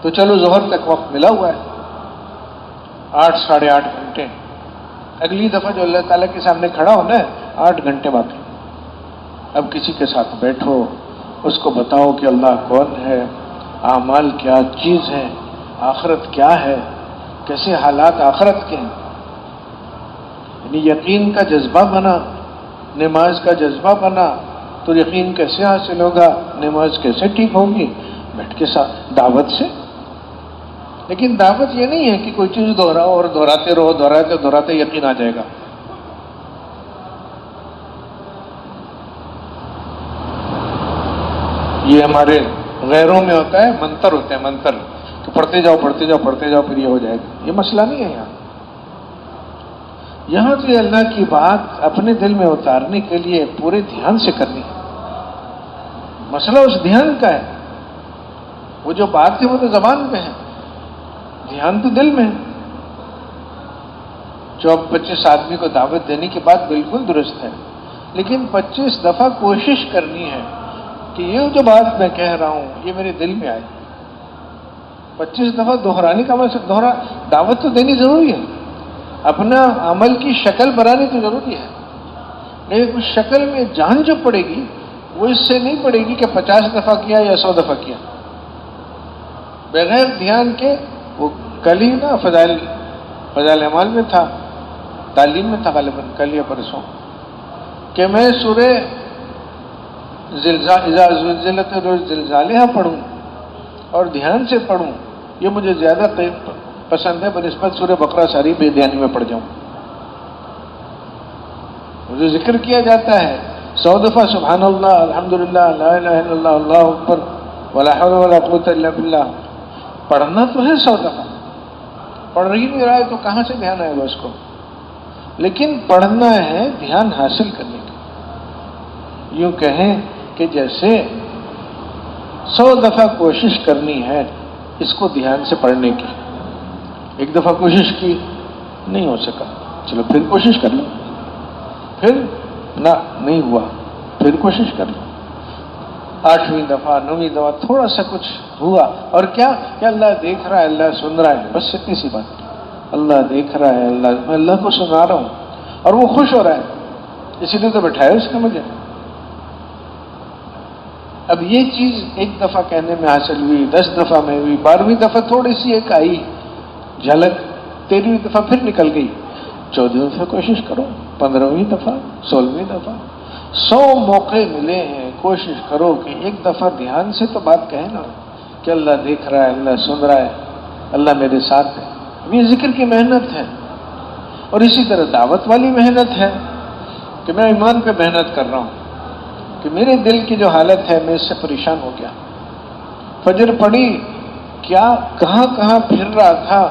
تو چلو ظہر تک وقت ملا ہوا ہے، 8 ساڑھے 8 گھنٹے. اگلی دفعہ جو اللہ تعالیٰ کے سامنے کھڑا ہونا ہے، 8 گھنٹے باقی. اب کسی کے ساتھ بیٹھو، اس کو بتاؤ کہ اللہ کون ہے، اعمال کیا چیز ہے، آخرت کیا ہے، کیسے حالات آخرت کے ہیں. یعنی یقین کا جذبہ بنا، نماز کا جذبہ بنا، تو یقین کیسے حاصل ہوگا، نماز کیسے ٹھیک ہوگی؟ بیٹھ کے ساتھ دعوت سے. لیکن دعوت یہ نہیں ہے کہ کوئی چیز دہراؤ اور دہراتے رہو، دہراتے یقین آ جائے گا. یہ ہمارے غیروں میں ہوتا ہے، منتر ہوتے ہیں، منتر کہ پڑھتے جاؤ پھر یہ ہو جائے گا. یہ مسئلہ نہیں ہے. یہاں سے اللہ کی بات اپنے دل میں اتارنے کے لیے پورے دھیان سے کرنی ہے. مسئلہ اس دھیان کا ہے. وہ جو بات ہے وہ تو زبان پہ ہے، دھیان تو دل میں ہے. 24-25 آدمی کو دعوت دینے کی بات بالکل درست ہے، لیکن 25 دفعہ کوشش کرنی ہے کہ یہ جو بات میں کہہ رہا ہوں یہ میرے دل میں آئے. 25 دفعہ دہرانے کا مطلب دعوت تو دینی ضروری ہے، اپنا عمل کی شکل بنانی تو ضروری ہے، لیکن اس شکل میں جان جو پڑے گی وہ اس سے نہیں پڑے گی کہ 50 دفعہ کیا یا 100 دفعہ کیا. بغیر دھیان کے وہ کل ہی نا فضائل اعمال میں تھا، تعلیم میں تھا غالباً کل یا پرسوں، کہ میں سورہ اذا زلزلت زلزالها پڑھوں اور دھیان سے پڑھوں، یہ مجھے زیادہ پسند ہے بنسبت سورہ بقرہ ساری بے دھیانی میں پڑھ جاؤں۔ مجھے ذکر کیا جاتا ہے 100 دفعہ سبحان اللہ، الحمدللہ، لا الہ الا اللہ، اللہ اکبر، ولا حول ولا قوت الا باللہ، پڑھنا تو ہے 100 دفعہ، پڑھ رہی نہیں رہا ہے تو کہاں سے دھیان آئے گا اس کو؟ لیکن پڑھنا ہے دھیان حاصل کرنے کے، یوں کہیں کہ جیسے 100 دفعہ کوشش کرنی ہے اس کو دھیان سے پڑھنے کی، ایک دفعہ کوشش کی نہیں ہو سکا، چلو پھر کوشش کر لو، پھر نہ نہیں ہوا پھر کوشش کر لو، 8ویں دفعہ 9ویں دفعہ تھوڑا سا کچھ ہوا، اور کیا کہ اللہ دیکھ رہا ہے، اللہ سن رہا ہے، بس اتنی سی بات، اللہ دیکھ رہا ہے، میں اللہ کو سنا رہا ہوں اور وہ خوش ہو رہا ہے، اسی لیے تو بٹھایا اس نے مجھے۔ اب یہ چیز ایک دفعہ کہنے میں حاصل ہوئی، 10 دفعہ میں ہوئی، 12ویں دفعہ تھوڑی سی ایک آئی جھلک، 13ویں دفعہ پھر نکل گئی، 14ویں دفعہ کوشش کرو، 15ویں دفعہ، 16ویں دفعہ، 100 موقع ملے ہیں، کوشش کرو کہ ایک دفعہ دھیان سے تو بات کہے نا کہ اللہ دیکھ رہا ہے، اللہ سن رہا ہے، اللہ میرے ساتھ ہے۔ یہ ذکر کی محنت ہے، اور اسی طرح دعوت والی محنت ہے کہ میں ایمان پہ محنت کر رہا ہوں کہ میرے دل کی جو حالت ہے میں اس سے پریشان ہو گیا، فجر پڑی، کیا کہاں کہاں پھر رہا تھا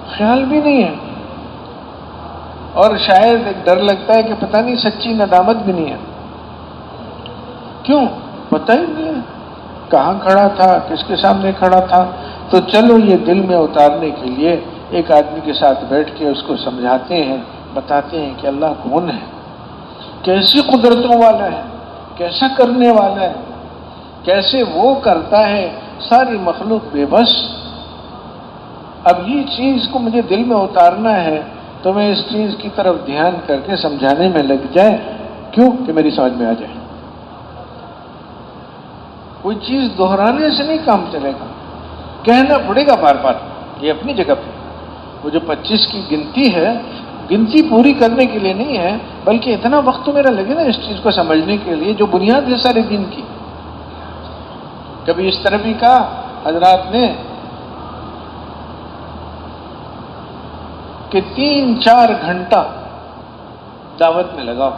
خیال بھی نہیں ہے، اور شاید ایک ڈر لگتا ہے کہ پتہ نہیں سچی ندامت بھی نہیں ہے، کیوں پتہ ہی نہیں ہے کہاں کھڑا تھا، کس کے سامنے کھڑا تھا۔ تو چلو یہ دل میں اتارنے کے لیے ایک آدمی کے ساتھ بیٹھ کے اس کو سمجھاتے ہیں، بتاتے ہیں کہ اللہ کون ہے، کیسی قدرتوں والا ہے، کیسا کرنے والا ہے، کیسے وہ کرتا ہے، ساری مخلوق بے بس۔ اب یہ چیز کو مجھے دل میں اتارنا ہے تو میں اس چیز کی طرف دھیان کر کے سمجھانے میں لگ جائے، کیوں کہ میری سمجھ میں آ جائے۔ کوئی چیز دہرانے سے نہیں کام چلے گا، کہنا پڑے گا بار بار، یہ اپنی جگہ پہ۔ وہ جو 25 کی گنتی ہے، گنتی پوری کرنے کے لیے نہیں ہے، بلکہ اتنا وقت تو میرا لگے نا اس چیز کو سمجھنے کے لیے جو بنیاد ہے سارے دین کی۔ کبھی اس طرح بھی کہا حضرات نے کہ 3-4 گھنٹہ دعوت میں لگاؤ،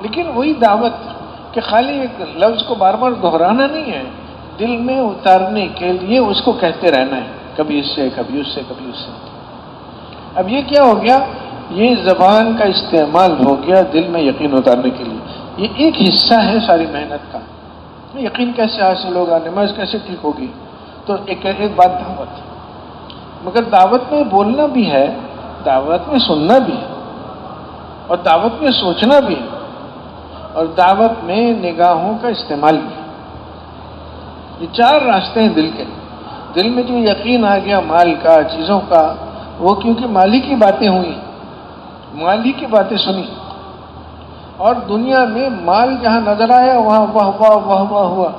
لیکن وہی دعوت کہ خالی ایک لفظ کو بار بار دہرانا نہیں ہے، دل میں اتارنے کے لیے اس کو کہتے رہنا ہے، کبھی اس سے کبھی اس سے کبھی اس سے۔ اب یہ کیا ہو گیا، یہ زبان کا استعمال ہو گیا دل میں یقین اتارنے کے لیے، یہ ایک حصہ ہے ساری محنت کا۔ یقین کیسے حاصل ہوگا، نماز کیسے ٹھیک ہوگی؟ تو ایک بات دعوت، مگر دعوت میں بولنا بھی ہے، دعوت میں سننا بھی ہے، اور دعوت میں سوچنا بھی ہے، اور دعوت میں نگاہوں کا استعمال بھی ہے۔ یہ 4 راستے ہیں دل کے۔ دل میں جو یقین آ گیا مال کا، چیزوں کا، وہ کیونکہ مالی کی باتیں ہوئی، مالی کی باتیں سنی، اور دنیا میں مال جہاں نظر آیا وہاں واہ واہ واہ واہ ہوا،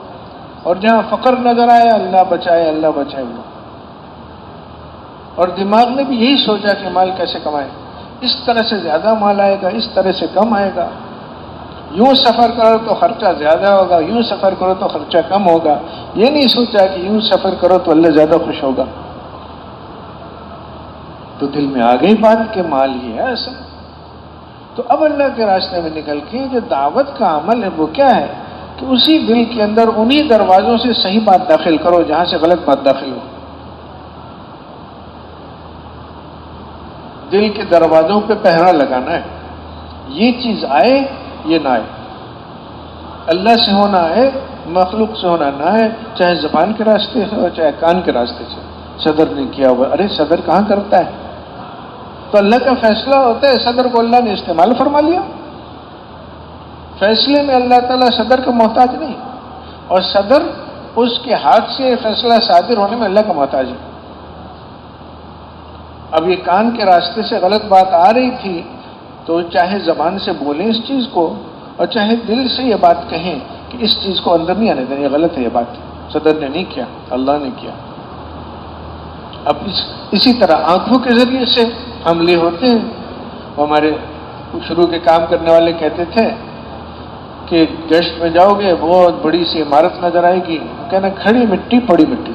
اور جہاں فقر نظر آیا اللہ بچائے اللہ بچائے ہوا، اور دماغ نے بھی یہی سوچا کہ مال کیسے کمائے، اس طرح سے زیادہ مال آئے گا، اس طرح سے کم آئے گا، یوں سفر کرو تو خرچہ زیادہ ہوگا، یوں سفر کرو تو خرچہ کم ہوگا، یہ نہیں سوچا کہ یوں سفر کرو تو اللہ زیادہ خوش ہوگا۔ تو دل میں آ گئی بات کہ مال ہی ہے اصل۔ تو اب اللہ کے راستے میں نکل کے جو دعوت کا عمل ہے وہ کیا ہے کہ اسی دل کے اندر انہی دروازوں سے صحیح بات داخل کرو جہاں سے غلط بات داخل ہو۔ دل کے دروازوں پہ پہرا لگانا ہے، یہ چیز آئے یہ نہ آئے، اللہ سے ہونا ہے، مخلوق سے ہونا نہ ہے، چاہے زبان کے راستے سے ہو چاہے کان کے راستے سے۔ صدر نے کیا ہوا، ارے صدر کہاں کرتا ہے؟ تو اللہ کا فیصلہ ہوتا ہے، صدر کو اللہ نے استعمال فرما لیا۔ فیصلے میں اللہ تعالیٰ صدر کا محتاج نہیں، اور صدر اس کے ہاتھ سے فیصلہ صادر ہونے میں اللہ کا محتاج ہے۔ اب یہ کان کے راستے سے غلط بات آ رہی تھی تو چاہے زبان سے بولیں اس چیز کو، اور چاہے دل سے یہ بات کہیں کہ اس چیز کو اندر نہیں آنے دیں، یہ غلط ہے، یہ بات صدر نے نہیں کیا اللہ نے کیا۔ اب اسی طرح آنکھوں کے ذریعے سے حملے ہوتے ہیں. ہمارے شروع کے کام کرنے والے کہتے تھے کہ گشت میں جاؤ گے بہت بڑی سی عمارت نظر آئے گی، کہنا کھڑی مٹی پڑی مٹی.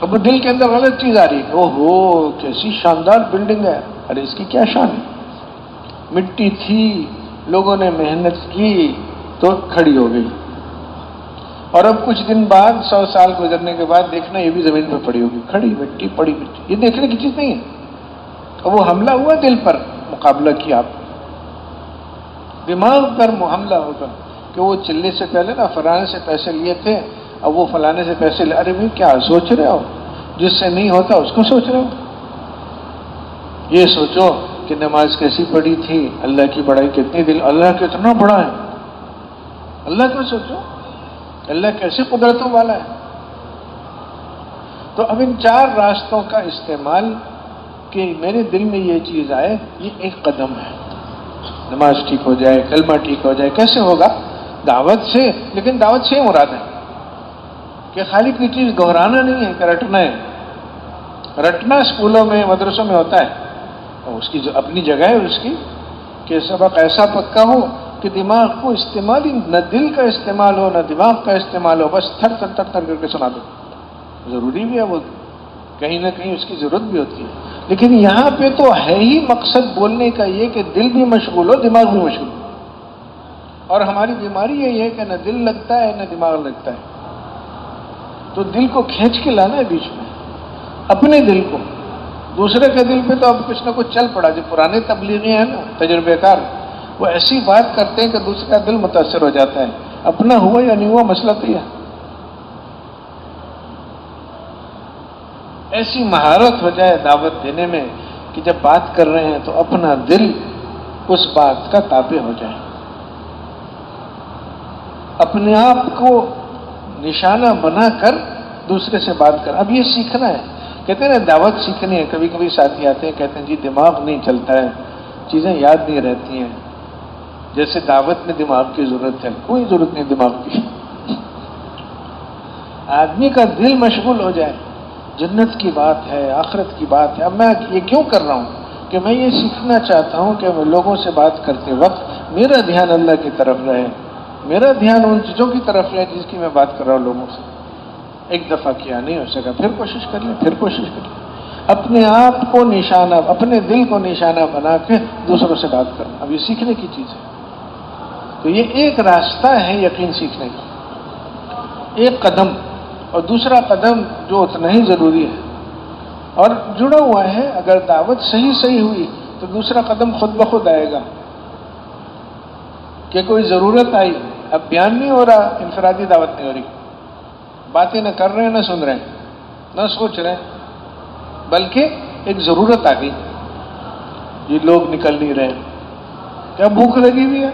اب وہ دل کے اندر غلط چیز آ رہی ہے، او ہو کیسی شاندار بلڈنگ ہے، ارے اس کی کیا شان ہے، مٹی تھی، لوگوں نے محنت کی تو کھڑی ہو گئی. اور اب کچھ دن بعد 100 سال گزرنے کے بعد دیکھنا یہ بھی زمین پہ پڑی ہوگی، کھڑی مٹی پڑی مٹی. یہ دیکھنے کی چیز نہیں ہے. اور وہ حملہ ہوا دل پر، مقابلہ کیا آپ دماغ پر حملہ ہوگا کہ وہ چلنے سے پہلے نا فلانے سے پیسے لیے تھے، اب وہ فلانے سے پیسے لے. ارے بھائی کیا سوچ رہے ہو، جس سے نہیں ہوتا اس کو سوچ رہے ہو. یہ سوچو کہ نماز کیسی پڑھی تھی، اللہ کی بڑائی کتنی، دل اللہ کتنا بڑا ہے. اللہ کو سوچو، اللہ کیسے قدرتوں والا ہے. تو اب ان 4 راستوں کا استعمال کہ میرے دل میں یہ چیز آئے، یہ ایک قدم ہے. نماز ٹھیک ہو جائے، کلمہ ٹھیک ہو جائے. کیسے ہوگا؟ دعوت سے. لیکن دعوت سے مراد ہے کہ خالی کوئی چیز گہرانا نہیں ہے کہ رٹنا ہے. رٹنا اسکولوں میں مدرسوں میں ہوتا ہے، اس کی جو اپنی جگہ ہے اس کی، کہ سبق ایسا پکا ہو کہ دماغ کو استعمال ہی نہ دل کا استعمال ہو نہ دماغ کا استعمال ہو، بس تھر تھر تھر تھر کر کے سنا دو. ضروری بھی ہے، وہ کہیں نہ کہیں اس کی ضرورت بھی ہوتی ہے. لیکن یہاں پہ تو ہے ہی مقصد بولنے کا یہ کہ دل بھی مشغول ہو، دماغ بھی مشغول ہو. اور ہماری بیماری یہی ہے کہ نہ دل لگتا ہے نہ دماغ لگتا ہے. تو دل کو کھینچ کے لانا ہے بیچ میں، اپنے دل کو. دوسرے کے دل پہ تو اب کچھ نہ کچھ چل پڑا. جو پرانے تبلیغی ہیں نا، تجربے کار، وہ ایسی بات کرتے ہیں کہ دوسرے کا دل متاثر ہو جاتا ہے. اپنا ہوا یا نہیں ہوا مسئلہ تو یہ ایسی مہارت ہو جائے دعوت دینے میں کہ جب بات کر رہے ہیں تو اپنا دل اس بات کا تابع ہو جائے، اپنے آپ کو نشانہ بنا کر دوسرے سے بات کر. اب یہ سیکھنا ہے. کہتے ہیں نا دعوت سیکھنی ہے. کبھی کبھی ساتھی آتے ہیں کہتے ہیں جی دماغ نہیں چلتا ہے، چیزیں یاد نہیں رہتی ہیں. جیسے دعوت میں دماغ کی ضرورت ہے. کوئی ضرورت نہیں دماغ کی. آدمی کا دل مشغول ہو جائے، جنت کی بات ہے، آخرت کی بات ہے. اب میں یہ کیوں کر رہا ہوں کہ میں یہ سیکھنا چاہتا ہوں کہ میں لوگوں سے بات کرتے وقت میرا دھیان اللہ کی طرف رہے، میرا دھیان ان چیزوں کی طرف رہے جس کی میں بات کر رہا ہوں لوگوں سے. ایک دفعہ کیا نہیں ہو سکا، پھر کوشش کر لیں، پھر کوشش کر لیں. اپنے آپ کو نشانہ، اپنے دل کو نشانہ بنا کے دوسروں سے بات کرنا. اب یہ سیکھنے کی چیز ہے. تو یہ ایک راستہ ہے یقین سیکھنے کا، ایک قدم. اور دوسرا قدم جو اتنا ہی ضروری ہے اور جڑا ہوا ہے، اگر دعوت صحیح ہوئی تو دوسرا قدم خود بخود آئے گا. کہ کوئی ضرورت آئی، اب بیان نہیں ہو رہا، انفرادی دعوت نہیں ہو رہی، باتیں نہ کر رہے ہیں نہ سن رہے ہیں نہ سوچ رہے ہیں، بلکہ ایک ضرورت آ گئی، یہ لوگ نکل نہیں رہے. کیا بھوک لگی ہوئی ہے؟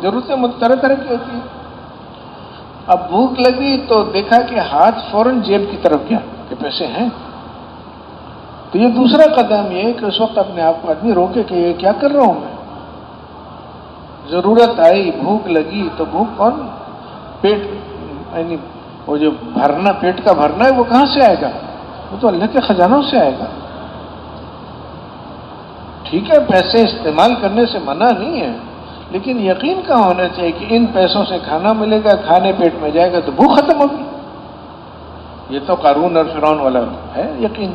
ضرورتیں طرح طرح کی ہوتی ہیں. اب بھوک لگی تو دیکھا کہ ہاتھ فوراً جیب کی طرف گیا کہ پیسے ہیں. تو یہ دوسرا قدم یہ ہے کہ اس وقت اپنے آپ کو آدمی روکے کہ یہ کیا کر رہا ہوں میں. ضرورت آئی، بھوک لگی تو بھوک کون، پیٹ، یعنی وہ جو بھرنا، پیٹ کا بھرنا ہے، وہ کہاں سے آئے گا؟ وہ تو اللہ کے خزانوں سے آئے گا. ٹھیک ہے پیسے استعمال کرنے سے منع نہیں ہے، لیکن یقین کا ہونا چاہیے کہ ان پیسوں سے کھانا ملے گا، کھانے پیٹ میں جائے گا تو بھوک ختم ہوگی. یہ تو قارون اور فرعون والا ہے یقین.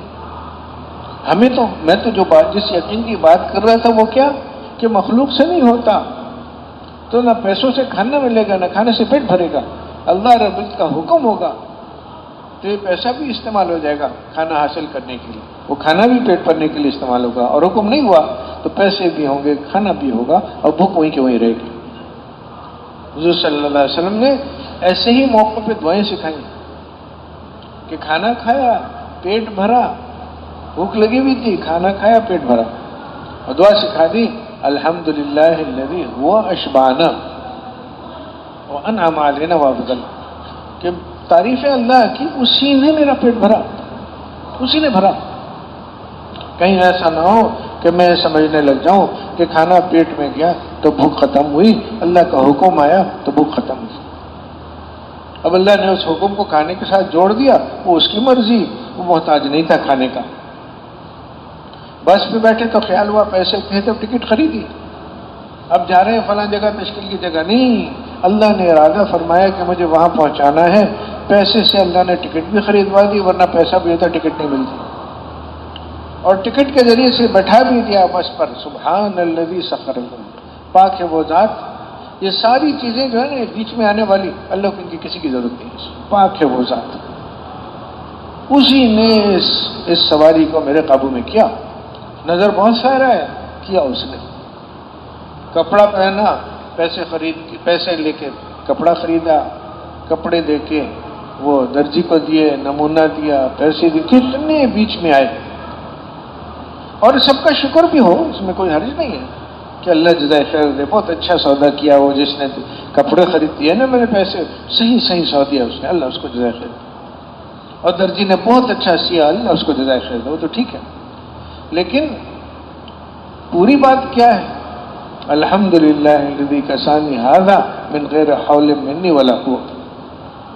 ہمیں تو، میں تو جو بات، جس یقین کی بات کر رہا تھا وہ کیا کہ مخلوق سے نہیں ہوتا. تو نہ پیسوں سے کھانا ملے گا نہ کھانے سے پیٹ بھرے گا. اللہ رب العزت کا حکم ہوگا تو یہ پیسہ بھی استعمال ہو جائے گا کھانا حاصل کرنے کے لیے، وہ کھانا بھی پیٹ بھرنے کے لیے استعمال ہوگا. اور حکم نہیں ہوا تو پیسے بھی ہوں گے، کھانا بھی ہوگا اور بھوک وہیں کے وہیں رہے گی. حضور صلی اللہ علیہ وسلم نے ایسے ہی موقع پہ دعائیں سکھائیں کہ کھانا کھایا، پیٹ بھرا، بھوک لگی ہوئی تھی، کھانا کھایا، پیٹ بھرا. اور دعا سکھا دی الحمدللہ الذی هو اشبعنا وانعم علینا وافضل، کہ تعریف اللہ کی، اسی نے میرا پیٹ بھرا، اسی نے بھرا. کہیں ایسا نہ ہو کہ میں سمجھنے لگ جاؤں کہ کھانا پیٹ میں گیا تو بھوک ختم ہوئی، اللہ کا حکم آیا تو بھوک ختم ہوئی. اب اللہ نے اس حکم کو کھانے کے ساتھ جوڑ دیا، وہ اس کی مرضی، وہ محتاج نہیں تھا کھانے کا. بس پہ بیٹھے تو خیال ہوا پیسے تھے تو ٹکٹ خریدی، اب جا رہے ہیں فلاں جگہ تشکیل کی جگہ، نہیں، اللہ نے ارادہ فرمایا کہ مجھے وہاں پہنچانا ہے، پیسے سے اللہ نے ٹکٹ بھی خریدوا دی، ورنہ پیسہ بھی ہوتا ٹکٹ نہیں ملتی، اور ٹکٹ کے ذریعے سے بیٹھا بھی دیا بس پر۔ سبحان الذی سخر لنا، پاک ہے وہ ذات، یہ ساری چیزیں جو ہے نا بیچ میں آنے والی، اللہ کو ان کی کسی کی ضرورت نہیں ہے، پاک ہے وہ ذات، اسی نے اس سواری کو میرے قابو میں کیا۔ نظر بہت سارا ہے، کیا اس نے، کپڑا پہنا، پیسے لے کے کپڑا خریدا، کپڑے دے کے وہ درجی کو دیے، نمونہ دیا، پیسے دیے، کتنے بیچ میں آئے، اور سب کا شکر بھی ہو، اس میں کوئی حرج نہیں ہے کہ اللہ جزائے خیر دے، بہت اچھا سودا کیا وہ جس نے کپڑے خرید دیے نا، میرے پیسے صحیح سودا دیا اس نے، اللہ اس کو جزائے خیر دے، اور درجی نے بہت اچھا سیا، اللہ اس کو جزائے خیر دے، وہ تو ٹھیک ہے، لیکن پوری بات کیا ہے؟ الحمدللہ الذی کسانی ھذا من غیر حول منی ولا قوت،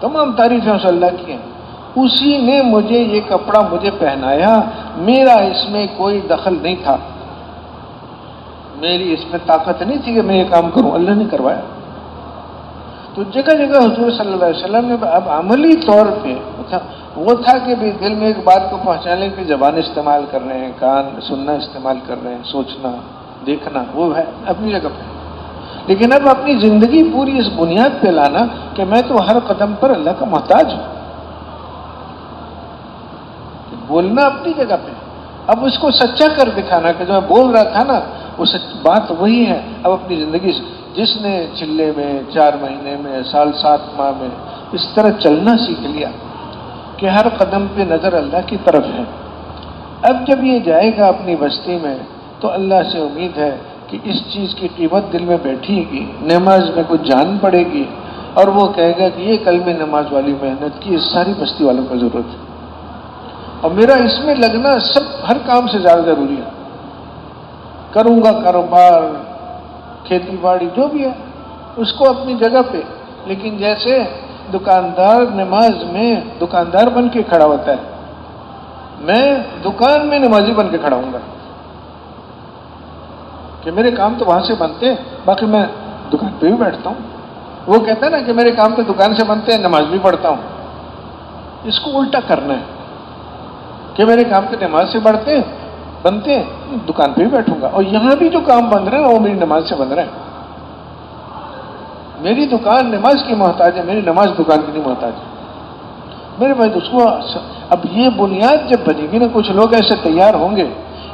تمام تعریفیں اس اللہ کی ہیں، اسی نے مجھے یہ کپڑا مجھے پہنایا، میرا اس میں کوئی دخل نہیں تھا، میری اس میں طاقت نہیں تھی کہ میں یہ کام کروں، اللہ نے کروایا۔ تو جگہ جگہ حضور صلی اللہ علیہ وسلم نے اب عملی طور پہ وہ تھا کہ بھی دل میں ایک بات کو پہنچانے کی زبان استعمال کر رہے ہیں، کان سننا استعمال کر رہے ہیں، سوچنا دیکھنا وہ ہے اپنی جگہ پہ، لیکن اب اپنی زندگی پوری اس بنیاد پہ لانا کہ میں تو ہر قدم پر اللہ کا محتاج ہوں، بولنا اپنی جگہ پہ، اب اس کو سچا کر دکھانا کہ جو میں بول رہا تھا نا وہ بات وہی ہے، اب اپنی زندگی سے جس نے چلے میں 4 مہینے میں سال 7 ماہ میں اس طرح چلنا سیکھ لیا کہ ہر قدم پہ نظر اللہ کی طرف ہے، اب جب یہ جائے گا اپنی بستی میں تو اللہ سے امید ہے کہ اس چیز کی قیمت دل میں بیٹھے گی، نماز میں کچھ جان پڑے گی، اور وہ کہے گا کہ یہ کل میں نماز والی محنت کی اس ساری بستی والوں کو ضرورت ہے، اور میرا اس میں لگنا سب ہر کام سے زیادہ ضروری ہے، کروں گا کاروبار کھیتی باڑی جو بھی ہے اس کو اپنی جگہ پہ، لیکن جیسے دکاندار نماز میں دکاندار بن کے کھڑا ہوتا ہے، میں دکان میں نمازی بن کے کھڑا ہوں گا کہ میرے کام تو وہاں سے بنتے ہیں، باقی میں دکان پہ بھی بیٹھتا ہوں، وہ کہتا ہے نا کہ میرے کام تو دکان سے بنتے ہیں، نماز بھی پڑھتا ہوں، اس کو الٹا کرنا ہے کہ میرے کام تو نماز سے بنتے ہیں دکان پہ بھی بیٹھوں گا، اور یہاں بھی جو کام بن رہے ہیں وہ میری نماز سے بن رہے ہیں، میری دکان نماز کی محتاج ہے، میری نماز دکان کی نہیں محتاج ہے میرے بھائی۔ اس کو اب یہ بنیاد جب بنے گی نا، کچھ لوگ ایسے تیار ہوں گے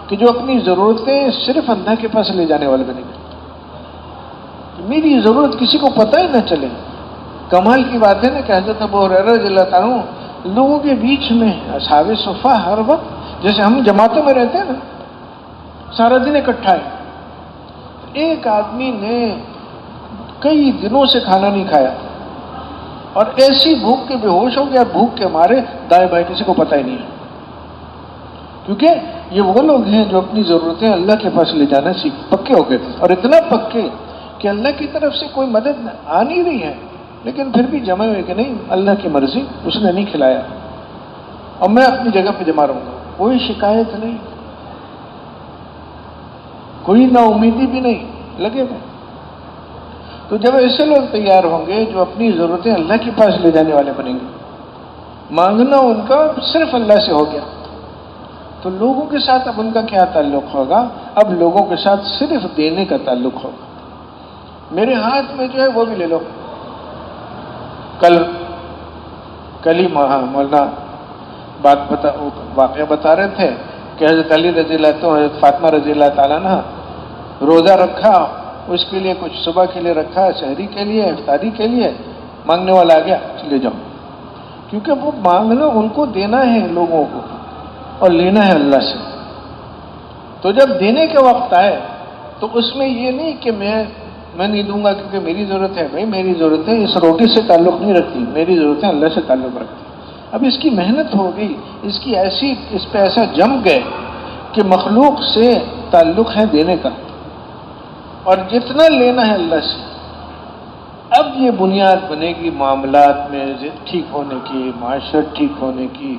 کہ جو اپنی ضرورتیں صرف اللہ کے پاس لے جانے والے بنے گے، میری ضرورت کسی کو پتہ ہی نہ چلے۔ کمال کی بات ہے نا کہ حضرت ابو ہریرہ رضی اللہ تعالیٰ عنہ لوگوں کے بیچ میں اصحاب صفہ ہر وقت، جیسے ہم جماعتوں میں رہتے ہیں نا، سارا دن اکٹھا ہے، ایک آدمی نے کئی دنوں سے کھانا نہیں کھایا اور ایسی بھوک کے بے ہوش ہو گیا، بھوک کے مارے دائیں بائیں کسی کو پتہ ہی نہیں ہے، کیونکہ یہ وہ لوگ ہیں جو اپنی ضرورتیں اللہ کے پاس لے جانا پکے ہو گئے تھے، اور اتنا پکے کہ اللہ کی طرف سے کوئی مدد آ نہیں رہی ہے، لیکن پھر بھی جمع ہوئے کہ نہیں اللہ کی مرضی، اس نے نہیں کھلایا اور میں اپنی جگہ پہ جمع رہوں گا، کوئی شکایت نہیں، کوئی نا امیدی بھی نہیں، لگے ہوئے۔ تو جب ایسے لوگ تیار ہوں گے جو اپنی ضرورتیں اللہ کے پاس لے جانے والے بنیں گے، مانگنا ان کا صرف اللہ سے ہو گیا، تو لوگوں کے ساتھ اب ان کا کیا تعلق ہوگا؟ اب لوگوں کے ساتھ صرف دینے کا تعلق ہوگا۔ میرے ہاتھ میں جو ہے وہ بھی لے لو، کل ہی مولانا واقعہ بتا رہے تھے کہ حضرت علی رضی اللہ عنہ، حضرت فاطمہ رضی اللہ تعالیٰ عنہ روزہ رکھا، اس کے لیے کچھ صبح کے لیے رکھا، سحری کے لیے، افطاری کے لیے، مانگنے والا آ گیا چلے جاؤ، کیونکہ وہ مانگنا ان کو دینا ہے لوگوں کو اور لینا ہے اللہ سے، تو جب دینے کا وقت آئے تو اس میں یہ نہیں کہ میں نہیں دوں گا کیونکہ میری ضرورت ہے، بھائی میری ضرورتیں اس روٹی سے تعلق نہیں رکھتی، میری ضرورتیں اللہ سے تعلق رکھتی۔ اب اس کی محنت ہو گئی، اس پہ ایسا جم گئے کہ مخلوق سے تعلق ہے دینے کا، اور جتنا لینا ہے اللہ سے۔ اب یہ بنیاد بنے گی معاملات میں ٹھیک ہونے کی، معاشرت ٹھیک ہونے کی،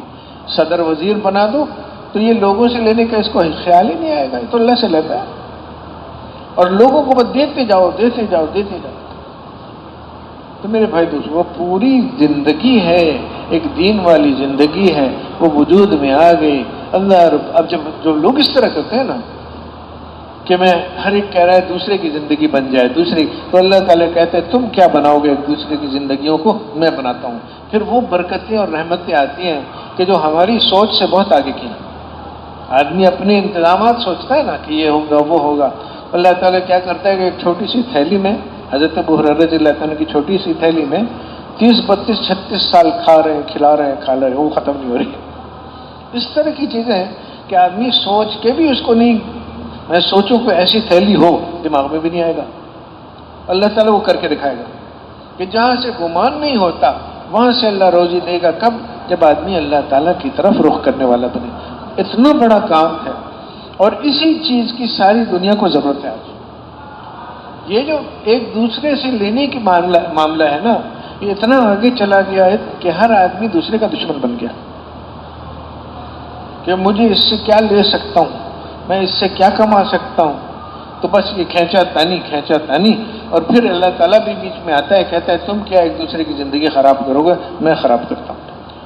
صدر وزیر بنا دو تو یہ لوگوں سے لینے کا اس کو خیال ہی نہیں آئے گا، یہ تو اللہ سے لیتا ہے، اور لوگوں کو بس دیتے جاؤ دیتے جاؤ دیتے جاؤ۔ تو میرے بھائی دوستو، وہ پوری زندگی ہے، ایک دین والی زندگی ہے، وہ وجود میں آ گئی۔ اللہ رب، اب جب جو لوگ اس طرح کرتے ہیں نا کہ میں ہر ایک کہہ رہا ہے دوسرے کی زندگی بن جائے دوسری، تو اللہ تعالیٰ کہتے ہیں تم کیا بناؤ گے ایک دوسرے کی زندگیوں کو، میں بناتا ہوں۔ پھر وہ برکتیں اور رحمتیں آتی ہیں کہ جو ہماری سوچ سے بہت آگے کی ہیں۔ آدمی اپنے انتظامات سوچتا ہے نا کہ یہ ہوگا وہ ہوگا، اللہ تعالیٰ کیا کرتا ہے کہ ایک چھوٹی سی تھیلی میں، حضرت ابو ہریرہ رضی اللہ تعالیٰ کی چھوٹی سی تھیلی میں 30 32 36 سال کھا رہے ہیں، کھلا رہے ہیں، وہ ختم نہیں ہو رہی۔ اس طرح کی چیزیں ہیں کہ آدمی سوچ کے بھی اس کو نہیں، میں سوچوں کوئی ایسی تھیلی ہو دماغ میں بھی نہیں آئے گا۔ اللہ تعالیٰ وہ کر کے دکھائے گا کہ جہاں سے گمان نہیں ہوتا وہاں سے اللہ روزی دے گا۔ کب؟ جب آدمی اللہ تعالیٰ کی طرف رخ کرنے والا بنے۔ اتنا بڑا کام ہے، اور اسی چیز کی ساری دنیا کو ضرورت ہے آج۔ یہ جو ایک دوسرے سے لینے کی معاملہ ہے نا، یہ اتنا آگے چلا گیا ہے کہ ہر آدمی دوسرے کا دشمن بن گیا کہ مجھے اس سے کیا لے سکتا ہوں، میں اس سے کیا کما سکتا ہوں، تو بس یہ کھینچا تانی، اور پھر اللہ تعالیٰ بھی بیچ میں آتا ہے، کہتا ہے تم کیا ایک دوسرے کی زندگی خراب کرو گے، میں خراب کرتا ہوں۔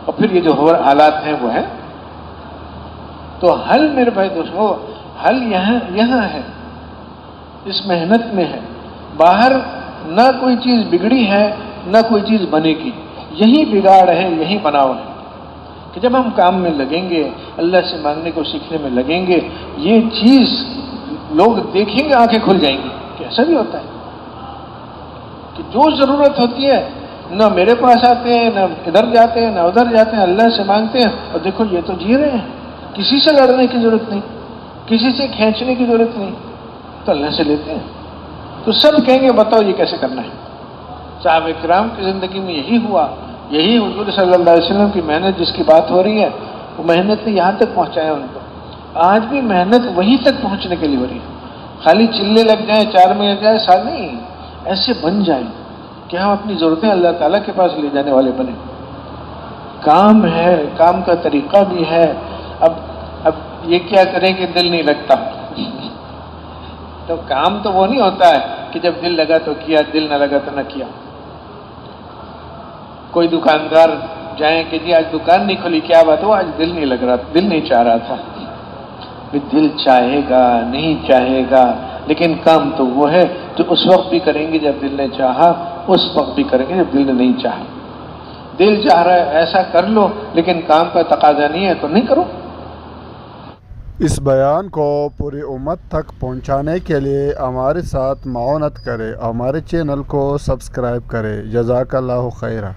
اور پھر یہ جو حالات ہیں وہ ہیں۔ تو حل میرے بھائی دوستو، حل یہاں ہے، اس محنت میں ہے۔ باہر نہ کوئی چیز بگڑی ہے نہ کوئی چیز بنے گی، یہی بگاڑ ہے، یہی بناؤ ہے کہ جب ہم کام میں لگیں گے، اللہ سے مانگنے کو سیکھنے میں لگیں گے، یہ چیز لوگ دیکھیں گے، آنکھیں کھل جائیں گی کہ ایسا بھی ہوتا ہے کہ جو ضرورت ہوتی ہے نہ میرے پاس آتے ہیں، نہ ادھر جاتے ہیں، نہ ادھر جاتے ہیں، اللہ سے مانگتے ہیں، اور دیکھو یہ تو جی رہے ہیں، کسی سے لڑنے کی ضرورت نہیں، کسی سے کھینچنے کی ضرورت نہیں، تو اللہ سے لیتے ہیں۔ تو سب کہیں گے بتاؤ یہ کیسے کرنا ہے۔ صحابہ کرام کی زندگی میں یہی ہوا، یہی حضور صلی اللہ علیہ وسلم کی محنت جس کی بات ہو رہی ہے، وہ محنت نے یہاں تک پہنچایا ان کو۔ آج بھی محنت وہیں تک پہنچنے کے لیے ہو رہی ہے۔ خالی چلنے لگ جائیں، 4 مہینے جائیں، سال نہیں، ایسے بن جائیں کہ ہم اپنی ضرورتیں اللہ تعالیٰ کے پاس لے جانے والے بنیں۔ کام ہے، کام کا طریقہ بھی ہے۔ اب یہ کیا کریں کہ دل نہیں لگتا، تو کام تو وہ نہیں ہوتا ہے کہ جب دل لگا تو کیا، دل نہ لگا تو نہ کیا۔ کوئی دکاندار جائیں کہ جی آج دکان نہیں کھلی، کیا بات ہو؟ آج دل نہیں لگ رہا، دل نہیں چاہ رہا تھا۔ دل چاہے گا نہیں چاہے گا، لیکن کام تو وہ ہے جو اس وقت بھی کریں گے جب دل نے چاہا، اس وقت بھی کریں گے جب دل نے نہیں چاہا۔ دل چاہ رہا ہے ایسا کر لو، لیکن کام کا تقاضا نہیں ہے تو نہیں کرو۔ اس بیان کو پوری امت تک پہنچانے کے لیے ہمارے ساتھ معاونت کرے، ہمارے چینل کو سبسکرائب کرے۔ جزاک اللہ خیرہ۔